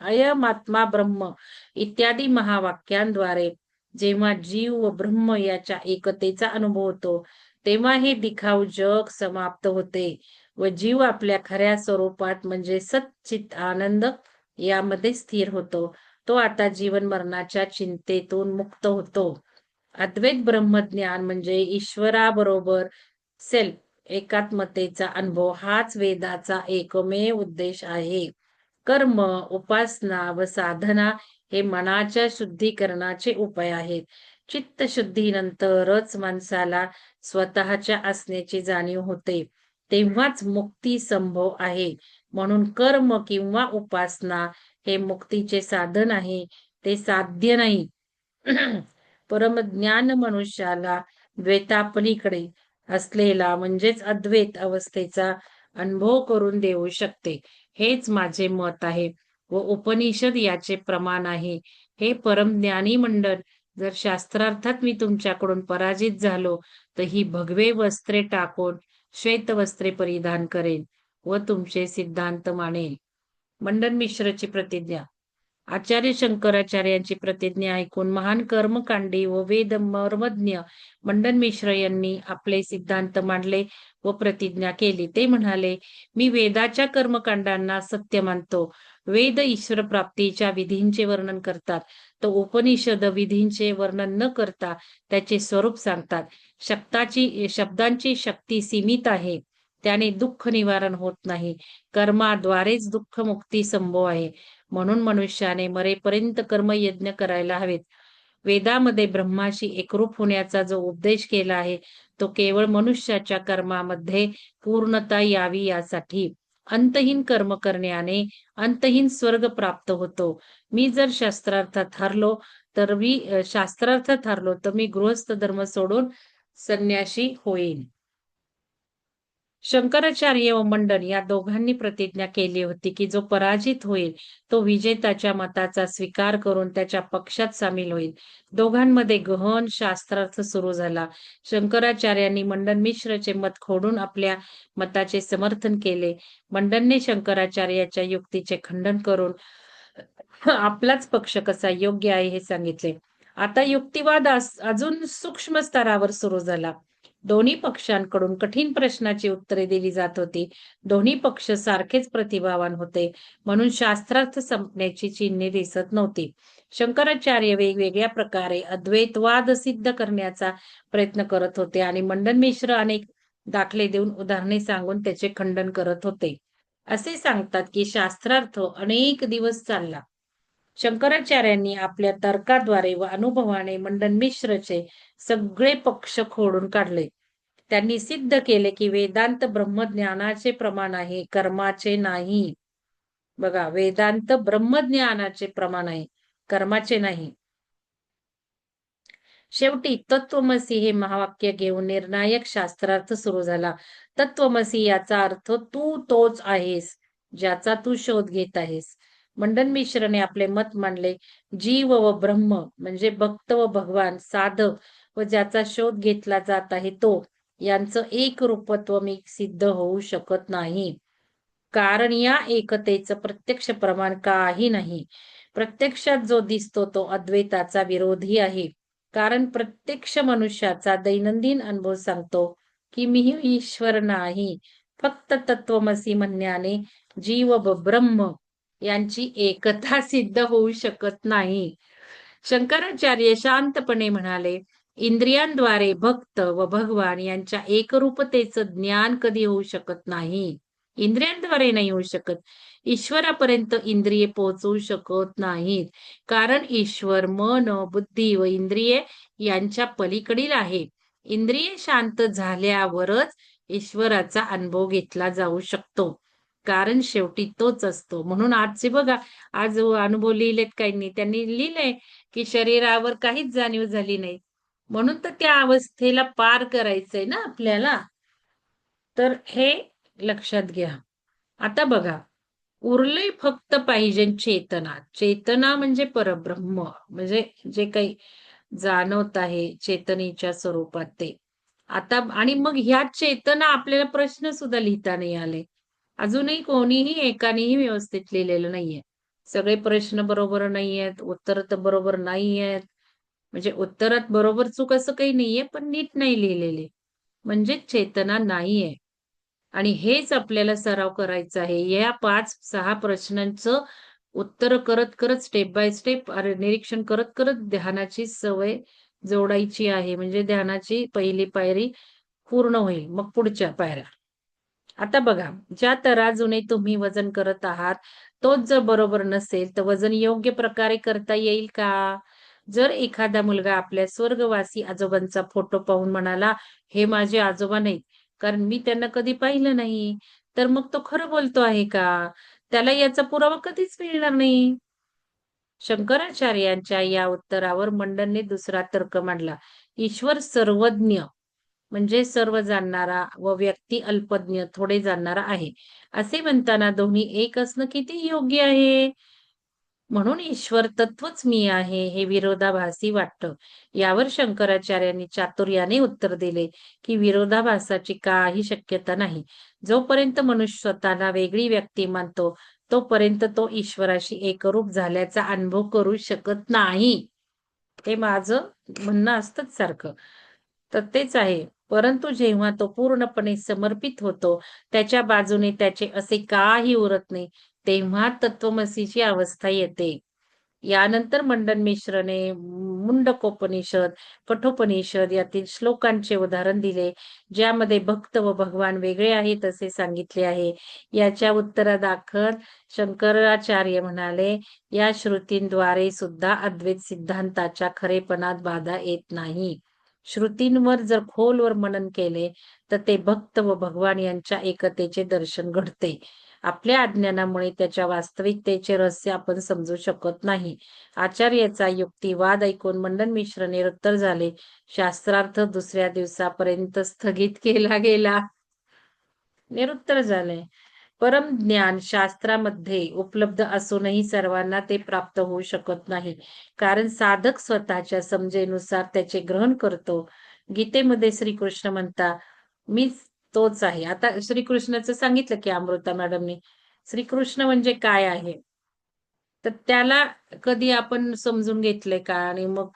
अयमात्मा ब्रह्म इत्यादी महावाक्यांद्वारे जेव्हा जीव व ब्रह्म याच्या एकतेचा अनुभव होतो, तेव्हा हे दिखाऊ जग समाप्त होते व जीव आपल्या खऱ्या स्वरूपात म्हणजे सच्चित आनंद यामध्ये स्थिर होतो. तो आता जीवन मरणाच्या चिंतेतून मुक्त होतो. अद्वैत ब्रह्मज्ञान म्हणजे ईश्वराबरोबर सेल्फ एकात्मतेचा अनुभव हाच वेदाचा एकमेव उद्देश आहे. कर्म, उपासना व साधना हे मनाच्या शुद्धीकरणाचे उपाय आहेत. चित्तशुद्धीनंतरच माणसाला स्वतःच्या असण्याची जाणीव होते. तेव्हाच मुक्ती संभव आहे. म्हणून कर्म किंवा उपासना हे मुक्तीचे साधन आहे, ते साध्य नाही. परमज्ञान मनुष्याला द्वैतापलीकडे असलेला म्हणजेच अद्वैत अवस्थेचा अनुभव करून देऊ शकते. हेच माझे मत आहे व उपनिषद याचे प्रमाण आहे. हे परमज्ञानी मंडळ, जर शास्त्रार्थात मी तुमच्याकडून पराजित झालो तर ही भगवे वस्त्रे टाकून श्वेत वस्त्रे परिधान करेन व तुमचे सिद्धांत मानेल. मंडन मिश्रची प्रतिज्ञा. आचार्य शंकराचार्यांची प्रतिज्ञा ऐकून महान कर्मकांडी व वेद मर्मज्ञ मंडन मिश्र यांनी आपले सिद्धांत मांडले व प्रतिज्ञा केली. ते म्हणाले, मी वेदाच्या कर्मकांडांना सत्य मानतो. वेद ईश्वर प्राप्तीच्या विधींचे वर्णन करतात, तर उपनिषद विधींचे वर्णन न करता त्याचे स्वरूप सांगतात. शब्दांची शक्ती सीमित आहे, त्याने दुःख निवारण होत नाही. कर्माद्वारेच दुःख मुक्ती संभव आहे. म्हणून मनुष्याने मरेपर्यंत कर्मयज्ञ करायला हवेत. वेदामध्ये ब्रह्माशी एकरूप होण्याचा जो उपदेश केला आहे, तो केवळ मनुष्याच्या कर्मामध्ये पूर्णता यावी यासाठी. अंतहीन कर्म करण्याने अंतहीन स्वर्ग प्राप्त होतो. मी जर शास्त्रार्थात हरलो तर मी गृहस्थ धर्म सोडून संन्यासी होईल. शंकराचार्य व मंडन या दोघांनी प्रतिज्ञा केली होती की जो पराजित होईल तो विजेत्याच्या मताचा स्वीकार करून त्याच्या पक्षात सामील होईल. दोघांमध्ये गहन शास्त्रार्थ सुरू झाला. शंकराचार्यांनी मंडन मिश्रचे मत खोडून आपल्या मताचे समर्थन केले. मंडनने शंकराचार्याच्या युक्तीचे खंडन करून आपलाच पक्ष कसा योग्य आहे हे सांगितले. आता युक्तिवाद अजून सूक्ष्म स्तरावर सुरू झाला. दोन्ही पक्षांकडून कठीण प्रश्नाची उत्तरे दिली जात होती. दोन्ही पक्ष सारखेच प्रतिभावान होते, म्हणून शास्त्रार्थ संपण्याची चिन्हे दिसत नव्हती. शंकराचार्य वेगवेगळ्या प्रकारे अद्वैतवाद सिद्ध करण्याचा प्रयत्न करत होते आणि मंडन मिश्र अनेक दाखले देऊन उदाहरणे सांगून त्याचे खंडन करत होते. असे सांगतात की शास्त्रार्थ अनेक दिवस चालला. शंकराचार्यांनी आपल्या तर्काद्वारे व अनुभवाने मंडन मिश्रचे सगळे पक्ष खोडून काढले. त्यांनी सिद्ध केले की वेदांत ब्रह्मज्ञानाचे प्रमाण आहे, कर्माचे नाही. बघा, वेदांत ब्रह्मज्ञानाचे प्रमाण आहे, कर्माचे नाही. शेवटी तत्वमसी हे महावाक्य घेऊन निर्णायक शास्त्रार्थ सुरू झाला. तत्वमसी याचा अर्थ तू तोच आहेस, ज्याचा तू शोध घेत आहेस. मंडन मिश्रने आपले मत मांडले. जीव व ब्रह्म म्हणजे भक्त व भगवान, साधक व ज्याचा शोध घेतला जात आहे तो, यांचं एक रूपत्व मी सिद्ध होऊ शकत नाही. कारण या एकतेचं प्रत्यक्ष प्रमाण काही नाही. प्रत्यक्षात जो दिसतो तो अद्वैताचा विरोधी आहे. कारण प्रत्यक्ष मनुष्याचा दैनंदिन अनुभव सांगतो की मी ईश्वर नाही. फक्त तत्वमसी म्हणण्याने जीव व ब्रह्म यांची एकता सिद्ध होऊ शकत नाही. शंकराचार्य शांतपणे म्हणाले, इंद्रियांद्वारे भक्त व भगवान यांच्या एकरूपतेचं ज्ञान कधी होऊ शकत नाही. इंद्रियांद्वारे नाही होऊ शकत. ईश्वरापर्यंत इंद्रिये पोहोचवू शकत नाहीत. कारण ईश्वर मन, बुद्धी व इंद्रिये यांच्या पलीकडील आहे. इंद्रिये शांत झाल्यावरच ईश्वराचा अनुभव घेतला जाऊ शकतो. कारण शेवटी तोच असतो. म्हणून आजचे बघा, आज अनुभव लिहिलेत काहींनी, त्यांनी लिहिलंय की शरीरावर काहीच जाणीव झाली नाही. म्हणून तर त्या अवस्थेला पार करायचंय ना आपल्याला. तर हे लक्षात घ्या. आता बघा, उरले फक्त पाहिजे चेतना. चेतना म्हणजे परब्रह्म, म्हणजे जे काही जाणवत आहे चेतनेच्या स्वरूपात ते. आता आणि मग ह्या चेतना आपल्याला प्रश्न सुद्धा लिहिता नाही आले. अजूनही कोणीही एकानेही व्यवस्थित लिहिलेलं नाहीये. सगळे प्रश्न बरोबर नाहीयेत, उत्तर तर बरोबर नाहीयेत. म्हणजे उत्तरात बरोबर चूक असं काही नाहीये, पण नीट नाही लिहिलेले. म्हणजे चेतना नाहीये. आणि हेच आपल्याला सराव करायचा आहे. या 5-6 प्रश्नांचं उत्तर करत स्टेप बाय स्टेप निरीक्षण करत ध्यानाची सवय जोडायची आहे. म्हणजे ध्यानाची पहिली पायरी पूर्ण होईल. मग पुढच्या पायऱ्या. आता बघा, ज्या तराजूने तुम्ही वजन करत आहात, तोच जर बरोबर नसेल, तर वजन योग्य प्रकारे करता येईल का? जर एखादा मुलगा आपल्या स्वर्गवासी आजोबांचा फोटो पाहून म्हणाला, "हे माझे आजोबा नाहीत, कारण मी त्यांना कधी पाहिलं नाही." तर मग तो खरं बोलतो आहे का? त्याला याचा पुरावा कधीच मिळणार नाही. शंकराचार्यांच्या या उत्तरावर मंडनने दुसरा तर्क मांडला. ईश्वर सर्वज्ञ म्हणजे सर्व जाणणारा व व्यक्ती अल्पज्ञ थोडे जाणणारा आहे. असे म्हणताना दोन्ही एक असणं किती योग्य आहे? म्हणून ईश्वर तत्वच मी आहे हे विरोधाभासी वाटतं. यावर शंकराचार्यांनी चातुर्याने उत्तर दिले की विरोधाभासाची काही शक्यता नाही. जोपर्यंत मनुष्य स्वतःला वेगळी व्यक्ती मानतो, तोपर्यंत तो ईश्वराशी एकरूप झाल्याचा अनुभव करू शकत नाही. हे माझं म्हणणं असतंच सारखं. तर तेच आहे. परंतु जेव्हा तो पूर्णपणे समर्पित होतो, त्याच्या बाजूने त्याचे असे काही उरत नाही, तेव्हा तत्वमसीची अवस्था येते. यानंतर मंडन मिश्रने मुंडकोपनिषद, कठोपनिषद यातील श्लोकांचे उदाहरण दिले, ज्यामध्ये भक्त व भगवान वेगळे आहेत असे सांगितले आहे. याच्या उत्तरादाखल शंकराचार्य म्हणाले, या श्रुतींद्वारे सुद्धा अद्वैत सिद्धांताच्या खरेपणात बाधा येत नाही. श्रुतींवर जर खोलवर मनन केले, तर ते भक्त व भगवान यांच्या एकतेचे दर्शन घडते. आपल्या अज्ञानामुळे त्याच्या वास्तविकतेचे रहस्य आपण समजू शकत नाही. आचार्याचा युक्तिवाद ऐकून मंडन मिश्र निरुत्तर झाले. शास्त्रार्थ दुसऱ्या दिवसापर्यंत स्थगित केला गेला. निरुत्तर झाले. परमज्ञान शास्त्रामध्ये उपलब्ध असूनही सर्वांना ते प्राप्त होऊ शकत नाही. कारण साधक स्वतःच्या समजेनुसार त्याचे ग्रहण करतो. गीतेमध्ये श्रीकृष्ण म्हणतात, मीच तोच आहे. आता श्रीकृष्णाचं सांगितलं की अमृता मॅडमने. श्रीकृष्ण म्हणजे काय आहे? तर त्याला कधी आपण समजून घेतलंय का? आणि मग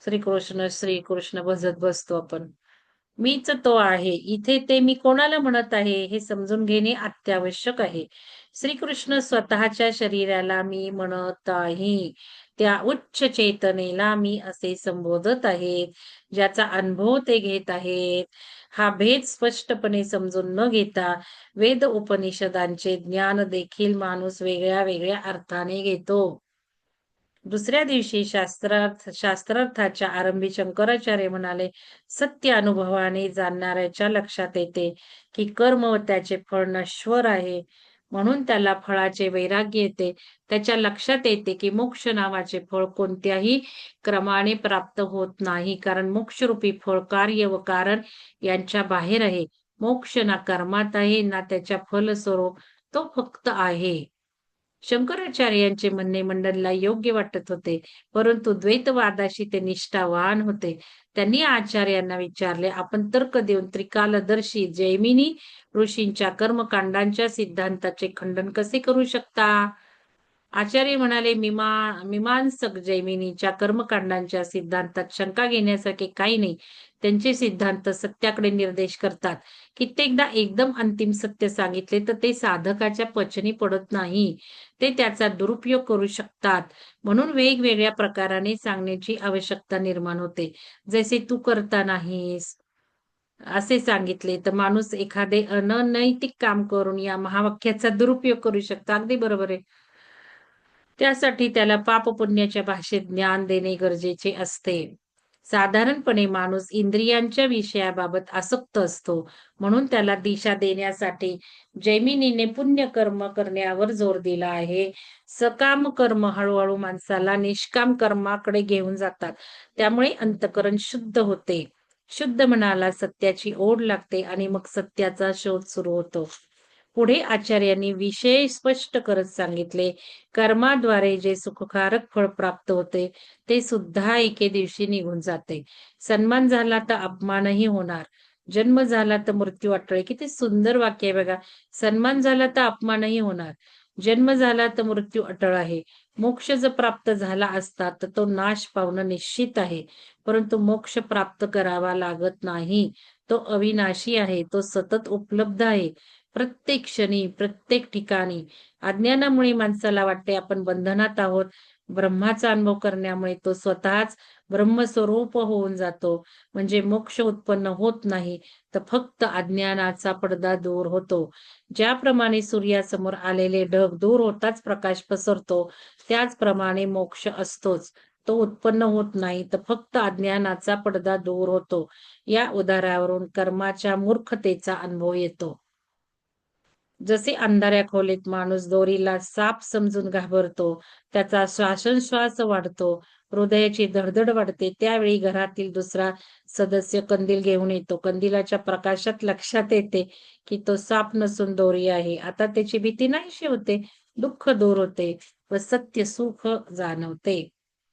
श्रीकृष्ण, श्रीकृष्ण भजत बसतो आपण. मीच तो आहे. इथे ते मी कोणाला म्हणत आहे हे समजून घेणे अत्यावश्यक आहे. श्रीकृष्ण स्वतःच्या शरीराला मी म्हणत आहे. त्या उच्च चेतनेला मी असे संबोधत आहे, ज्याचा अनुभव ते घेत आहेत. हा भेद स्पष्टपणे समजून न घेता वेद उपनिषदांचे ज्ञान देखील माणूस वेगळ्या वेगळ्या अर्थाने घेतो. दुसऱ्या दिवशी शास्त्रार्थाच्या आरंभी शंकराचार्य म्हणाले, सत्य अनुभवाने जाणणाऱ्याच्या लक्षात येते की कर्म व त्याचे फळ नश्वर आहे. म्हणून त्याला फळाचे वैराग्य येते. त्याच्या लक्षात येते की मोक्ष नावाचे फळ कोणत्याही क्रमाने प्राप्त होत नाही, कारण मोक्षरूपी फळ कार्य व कारण यांच्या बाहेर आहे. मोक्ष ना कर्मात आहे ना त्याच्या फलस्वरूप, तो फक्त आहे. शंकराचार्यांचे म्हणणे मंडळीला योग्य वाटत होते, परंतु द्वैतवादाशी ते निष्ठावान होते. त्यांनी आचार्यांना विचारले, आपण तर्क देऊन त्रिकालदर्शी जैमिनी ऋषींच्या कर्मकांडांच्या सिद्धांताचे खंडन कसे करू शकता? आचार्य म्हणाले, मीमांसक जैमिनीच्या कर्मकांडांच्या सिद्धांतात शंका घेण्यासारखे काही नाही. त्यांचे सिद्धांत सत्याकडे निर्देश करतात. कित्येकदा एकदम अंतिम सत्य सांगितले तर ते साधकाच्या पचनी पडत नाही. ते त्याचा दुरुपयोग करू शकतात. म्हणून वेगवेगळ्या प्रकाराने सांगण्याची आवश्यकता निर्माण होते. जसे तू करता नाहीस असे सांगितले तर माणूस एखादे अननैतिक काम करून या महावाक्याचा दुरुपयोग करू शकतो. अगदी बरोबर आहे. त्यासाठी त्याला पाप-पुण्याच्या भाषेत ज्ञान देणे गरजेचे असते. साधारणपणे माणूस इंद्रियांच्या विषयाबाबत आसक्त असतो. म्हणून त्याला दिशा देण्यासाठी जैमिनीने पुण्यकर्म करण्यावर जोर दिला आहे. सकाम कर्म हळूहळू माणसाला निष्काम कर्माकडे घेऊन जातात. त्यामुळे अंतःकरण शुद्ध होते. शुद्ध मनाला सत्याची ओढ लागते आणि मग सत्याचा शोध सुरू होतो. पुढे आचार्यांनी विषय स्पष्ट करत सांगितले, कर्माद्वारे जे सुखकारक फळ प्राप्त होते ते सुद्धा एके दिवशी निघून जाते. सन्मान झाला तर अपमानही होणार. जन्म झाला तर मृत्यू अटळ. किती सुंदर वाक्य आहे बघा. सन्मान झाला तर अपमानही होणार. जन्म झाला तर मृत्यू अटळ आहे. मोक्ष जर प्राप्त झाला असता तर तो नाश पावणं निश्चित आहे. परंतु मोक्ष प्राप्त करावा लागत नाही. तो अविनाशी आहे. तो सतत उपलब्ध आहे. प्रत्येक क्षणी, प्रत्येक ठिकाणी. अज्ञानामुळे माणसाला वाटते आपण बंधनात आहोत. ब्रह्माचा अनुभव करण्यामुळे तो स्वतःच ब्रह्मस्वरूप होऊन जातो. म्हणजे मोक्ष उत्पन्न होत नाही, तर फक्त अज्ञानाचा पडदा दूर होतो. ज्याप्रमाणे सूर्यासमोर आलेले ढग दूर होताच प्रकाश पसरतो, त्याचप्रमाणे मोक्ष असतोच. तो उत्पन्न होत नाही, तर फक्त अज्ञानाचा पडदा दूर होतो. या उदाहरणावरून कर्माच्या मूर्खतेचा अनुभव येतो. जसे अंधाऱ्या खोलीत माणूस दोरीला साप समजून घाबरतो, त्याचा श्वासोच्छ्वास वाढतो, हृदयाची धडधड वाढते, त्यावेळी घरातील दुसरा सदस्य कंदील घेऊन येतो. कंदिलाच्या प्रकाशात लक्षात येते की तो साप नसून दोरी आहे. आता त्याची भीती नाहीशी होते, दुःख दूर होते व सत्य सुख जाणवते.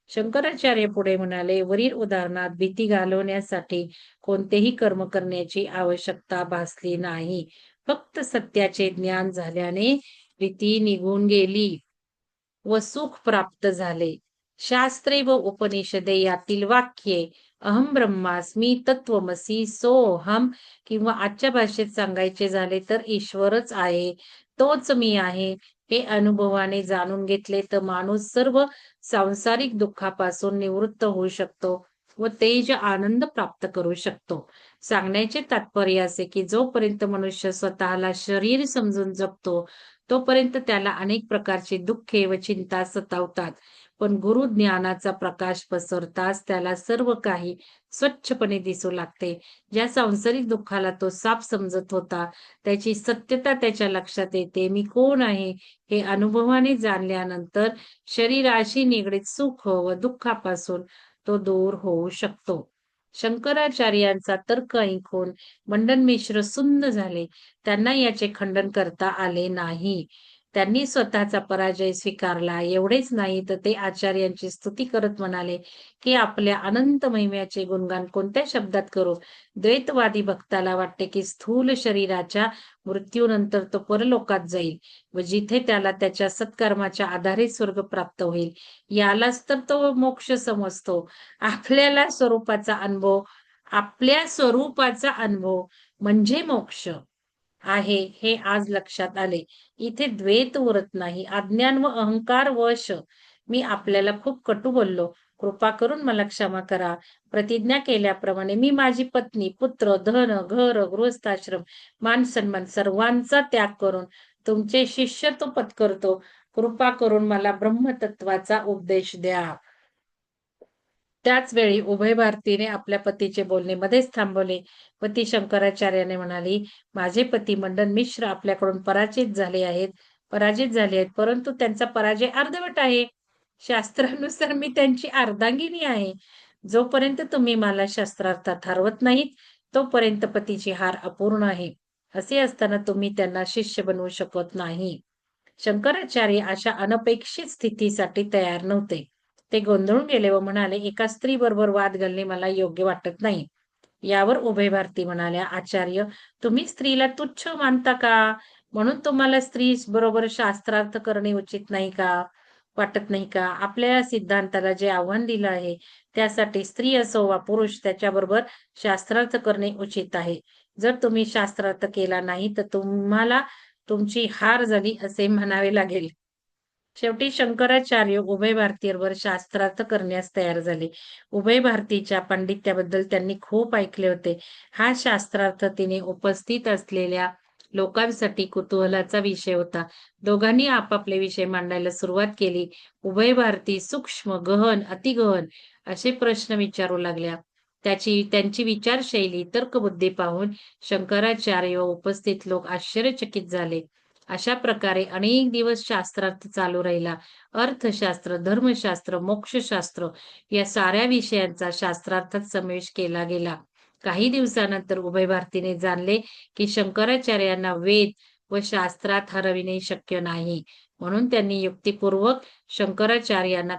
शंकराचार्य पुढे म्हणाले, वरील उदाहरणात भीती घालवण्यासाठी कोणतेही कर्म करण्याची आवश्यकता भासली नाही. फक्त सत्याचे ज्ञान झाल्याने भीती निघून गेली व सुख प्राप्त झाले. शास्त्रे व उपनिषदे यातील वाक्ये अहम ब्रह्मास्मी तत्वमसी सोहम किंवा आजच्या भाषेत सांगायचे झाले तर ईश्वरच आहे, तोच मी आहे, हे अनुभवाने जाणून घेतले तर माणूस सर्व सांसारिक दुःखापासून निवृत्त होऊ शकतो व तेज आनंद प्राप्त करू शकतो. सांगण्याचे तात्पर्य असे की जोपर्यंत मनुष्य स्वतःला शरीर समजून जगतो, तोपर्यंत त्याला अनेक प्रकारची दुःखे व चिंता सतावतात. पण गुरु ज्ञानाचा प्रकाश पसरताच त्याला सर्व काही स्वच्छपणे दिसू लागते. ज्या सांसारिक दुःखाला तो साप समजत होता, त्याची सत्यता त्याच्या लक्षात येते. मी कोण आहे हे अनुभवाने जाणल्यानंतर शरीराशी निगडीत सुख व दुःखापासून तो दूर होऊ शकतो. शंकराचार्यांचा तर्क ऐकून मंडन मिश्र सुन्न झाले. त्यांना याचे खंडन करता आले नाही. त्यांनी स्वतःचा पराजय स्वीकारला. एवढेच नाही तर ते आचार्यांची स्तुती करत म्हणाले की आपल्या अनंत महिम्याचे गुणगान कोणत्या शब्दात करू? द्वैतवादी भक्ताला वाटते की स्थूल शरीराच्या मृत्यूनंतर तो परलोकात जाईल व जिथे त्याला त्याच्या सत्कर्माच्या आधारे स्वर्ग प्राप्त होईल. यालाच तर तो मोक्ष समजतो. आपल्या स्वरूपाचा अनुभव म्हणजे मोक्ष आहे हे आज लक्षात आले. इथे द्वैत उरत नाही. अज्ञान व अहंकार वश मी आपल्याला खूप कटू बोललो. कृपा करून मला क्षमा करा. प्रतिज्ञा केल्याप्रमाणे मी माझी पत्नी, पुत्र, धन, घर, गृहस्थाश्रम, मान-सन्मान सर्वांचा त्याग करून तुमचे शिष्यत्व पत्करतो. कृपा करून मला ब्रह्मतत्वाचा उपदेश द्या." त्याच वेळी उभय भारतीने आपल्या पतीचे बोलणे मध्येच थांबवले. पती शंकराचार्याने म्हणाली, "माझे पती मंडन मिश्र आपल्याकडून पराजित झाले आहेत, परंतु त्यांचा पराजय अर्धवट आहे. शास्त्रानुसार मी त्यांची अर्धांगिनी आहे. जोपर्यंत तुम्ही मला शास्त्रार्थात हरवत नाहीत, तोपर्यंत पतीची हार अपूर्ण आहे. असे असताना तुम्ही त्यांना शिष्य बनवू शकत नाही." शंकराचार्य अशा अनपेक्षित स्थितीसाठी तयार नव्हते. ते गोंधळून गेले व म्हणाले, "एका स्त्रीबरोबर वाद घालणे मला योग्य वाटत नाही." यावर उभय भारती म्हणाल्या, "आचार्य, तुम्ही स्त्रीला तुच्छ मानता का? म्हणून तुम्हाला स्त्री बरोबर शास्त्रार्थ करणे उचित नाही का? वाटत नाही का? आपल्या सिद्धांताला जे आव्हान दिलं आहे, त्यासाठी स्त्री असो वा पुरुष त्याच्याबरोबर शास्त्रार्थ करणे उचित आहे. जर तुम्ही शास्त्रार्थ केला नाही, तर तुम्हाला तुमची हार झाली असे म्हणावे लागेल." शेवटी शंकराचार्य उभय भारतीयांवर शास्त्रार्थ करण्यास तयार झाले. उभय भारतीच्या पांडित्याबद्दल त्यांनी खूप ऐकले होते. हा शास्त्रार्थ तिने उपस्थित असलेल्या लोकांसाठी कुतूहलाचा विषय होता. दोघांनी आपापले विषय मांडायला सुरुवात केली. उभय भारती सूक्ष्म, गहन, अतिगहन असे प्रश्न विचारू लागल्या. त्यांची विचारशैली, तर्कबुद्धी पाहून शंकराचार्य व उपस्थित लोक आश्चर्यचकित झाले. अशा प्रकारे अनेक दिवस शास्त्रार्थ चालू राहिला. अर्थशास्त्र, धर्मशास्त्र, मोक्षशास्त्र या साऱ्या विषयांचा शास्त्रार्थात समावेश केला गेला. काही दिवसानंतर उभय भारतीने जाणले की शंकराचार्यांना वेद व शास्त्रात हरविणे शक्य नाही. म्हणून त्यांनी युक्तिपूर्वक शंकराचार्यांना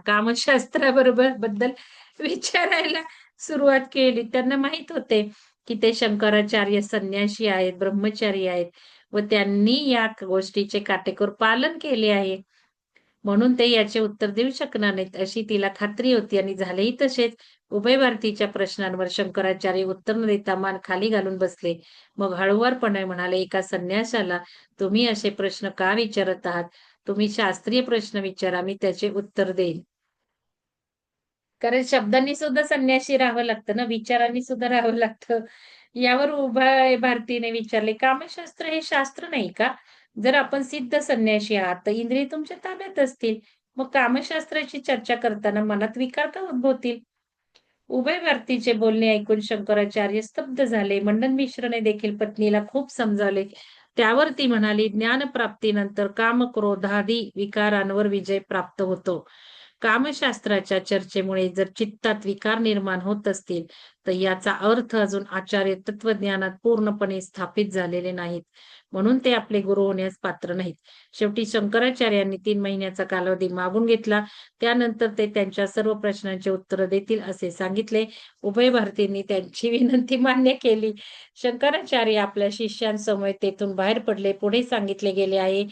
बद्दल विचारायला सुरुवात केली. त्यांना माहित होते की ते शंकराचार्य संन्यासी आहेत, ब्रह्मचारी आहेत व त्यांनी या गोष्टीचे काटेकोर पालन केले आहे. म्हणून ते याचे उत्तर देऊ शकणार नाहीत, अशी तिला खात्री होती आणि झालेही तसेच. उभय भारतीच्या प्रश्नांवर शंकराचार्य उत्तर न देता मान खाली घालून बसले. मग हळुवारपणे म्हणाले, "एका संन्याशाला तुम्ही असे प्रश्न का विचारत आहात? तुम्ही शास्त्रीय प्रश्न विचारा, मी त्याचे उत्तर देईन." कारण शब्दांनी सुद्धा संन्यासी राहावं लागतं ना, विचारांनी सुद्धा राहावं लागतं. यावर उभय भारतीने विचारले, "कामशास्त्र हे शास्त्र नाही का? जर आपण सिद्ध संन्यासी आहात, तर इंद्रिय तुमच्या ताब्यात असतील. मग कामशास्त्राची चर्चा करताना मनात विकार का उद्भवतील?" उभय भारतीचे बोलणे ऐकून शंकराचार्य स्तब्ध झाले. मंडन मिश्रने देखील पत्नीला खूप समजावले. त्यावर ती म्हणाली, "ज्ञानप्राप्तीनंतर काम, क्रोधादी विकारांवर विजय प्राप्त होतो. कामशास्त्राच्या चर्चेमुळे जर चित्तात विकार निर्माण होत असतील, तर याचा अर्थ अजून आचार्य तत्वज्ञानात पूर्णपणे स्थापित झालेले नाहीत. म्हणून ते आपले गुरु होण्यास पात्र नाहीत." शेवटी शंकराचार्यांनी 3 महिन्याचा कालावधी मागून घेतला. त्यानंतर ते त्यांच्या सर्व प्रश्नांची उत्तरं देतील असे सांगितले. उभय भारतींनी त्यांची विनंती मान्य केली. शंकराचार्य आपल्या शिष्यांसमवेत तेथून बाहेर पडले. पुढे सांगितले गेले आहे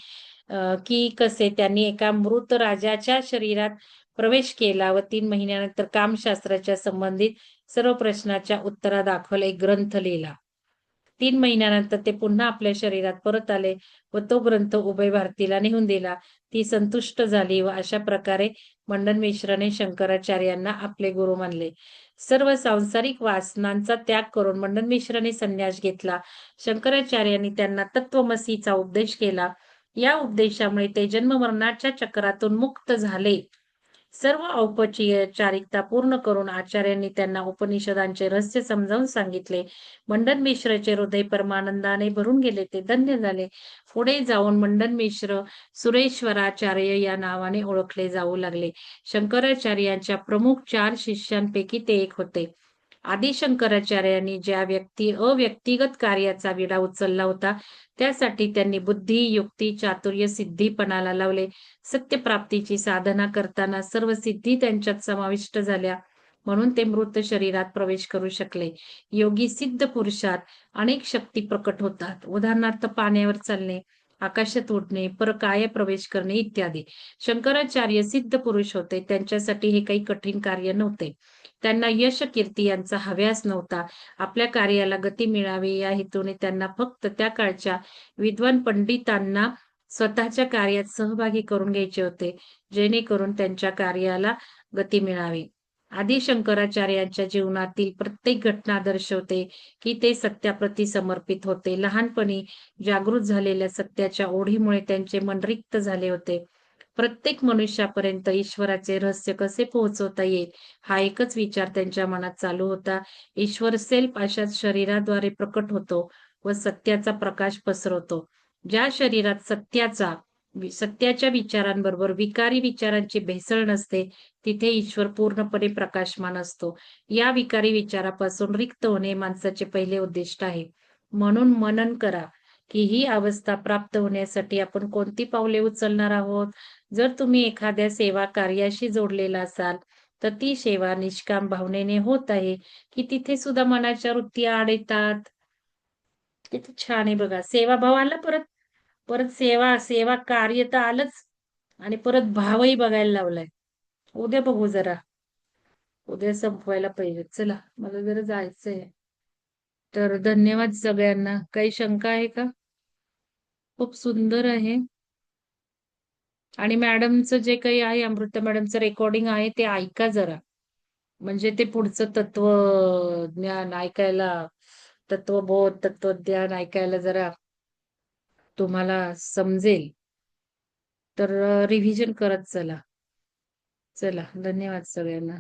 की कसे त्यांनी एका मृत राजाच्या शरीरात प्रवेश केला व 3 महिन्यानंतर कामशास्त्राच्या संबंधित सर्व प्रश्नाच्या उत्तरादाखल एक ग्रंथ लिहिला. 3 महिन्यानंतर ते पुन्हा आपल्या शरीरात परत आले व तो ग्रंथ उभय भारतीला नेऊन दिला. ती संतुष्ट झाली व अशा प्रकारे मंडन मिश्रने शंकराचार्यांना आपले गुरु मानले. सर्व सांसारिक वासनांचा त्याग करून मंडन मिश्रने संन्यास घेतला. शंकराचार्यांनी त्यांना तत्त्वमसीचा उपदेश केला. या उपदेशामुळे ते जन्म-मरणाच्या चक्रातून मुक्त झाले. सर्व औपचारिकता पूर्ण करून आचार्यांनी त्यांना उपनिषदांचे रहस्य समजावून सांगितले. मंडन मिश्रचे हृदय परमानंदाने भरून गेले. ते धन्य झाले. पुढे जाऊन मंडन मिश्र सुरेश्वराचार्य या नावाने ओळखले जाऊ लागले. शंकराचार्यांच्या प्रमुख 4 शिष्यांपैकी ते एक होते. आदी शंकराचार्यांनी ज्या अव्यक्तिगत कार्याचा विडा उचलला होता, त्यासाठी त्यांनी बुद्धी, युक्ती, चातुर्य, सिद्धी पणाला लावले. सत्यप्राप्तीची साधना करताना सर्व सिद्धी त्यांच्यात समाविष्ट झाल्या. म्हणून ते मृत शरीरात प्रवेश करू शकले. योगी सिद्ध पुरुषात अनेक शक्ती प्रकट होतात. उदाहरणार्थ पाण्यावर चालणे, आकाशात उडणे, परकाय प्रवेश करणे इत्यादी. शंकराचार्य सिद्ध पुरुष होते. त्यांच्यासाठी हे काही कठीण कार्य नव्हते. त्यांना यश, कीर्ती यांचा हव्यास नव्हता. आपल्या कार्याला गती मिळावी या हेतूने त्यांना फक्त त्या काळच्या विद्वान पंडितांना स्वतःच्या कार्यात सहभागी करून घ्यायचे होते, जेणेकरून त्यांच्या कार्याला गती मिळावी. आदी शंकराचार्यांच्या जीवनातील प्रत्येक घटना दर्शवते, की ते सत्याप्रती समर्पित होते. लहानपणी जागृत झालेल्या सत्याच्या ओढीमुळे त्यांचे मन रिक्त झाले होते. प्रत्येक मनुष्यापर्यंत ईश्वराचे रहस्य कसे पोहोचवता येईल, हा एकच विचार त्यांच्या मनात चालू होता. ईश्वर सेल्फ अशा शरीराद्वारे प्रकट होतो व सत्याचा प्रकाश पसरवतो. ज्या शरीरात सत्याच्या विचारांबरोबर विकारी विचारांची भेसळ नसते, तिथे ईश्वर पूर्णपणे प्रकाशमान असतो. या विकारी विचारापासून रिक्त होणे माणसाचे पहिले उद्दिष्ट आहे. म्हणून मनन करा, की ही अवस्था प्राप्त होण्यासाठी आपण कोणती पावले उचलणार आहोत. जर तुम्ही एखाद्या सेवा कार्याशी जोडलेला असाल, तर ती सेवा निष्काम भावनेने होत आहे, की तिथे सुद्धा मनाच्या वृत्ती आड येतात. किती छान आहे बघा. सेवाभाव आला परत. परत सेवा कार्य तर आलंच आणि परत भावही बघायला लावलाय. उद्या बघू जरा. उद्या संपवायला पाहिजे. चला, मला जरा जायचंय. तर धन्यवाद सगळ्यांना. काही शंका आहे का? खूप सुंदर आहे. आणि मॅडमचं जे काही आहे, अमृता मॅडमचं रेकॉर्डिंग आहे, ते ऐका जरा. म्हणजे ते पुढचं तत्वज्ञान ऐकायला, तत्वबोध, तत्वज्ञान ऐकायला जरा तुम्हाला समजेल. तर रिव्हिजन करत चला. चला, धन्यवाद सगळ्यांना.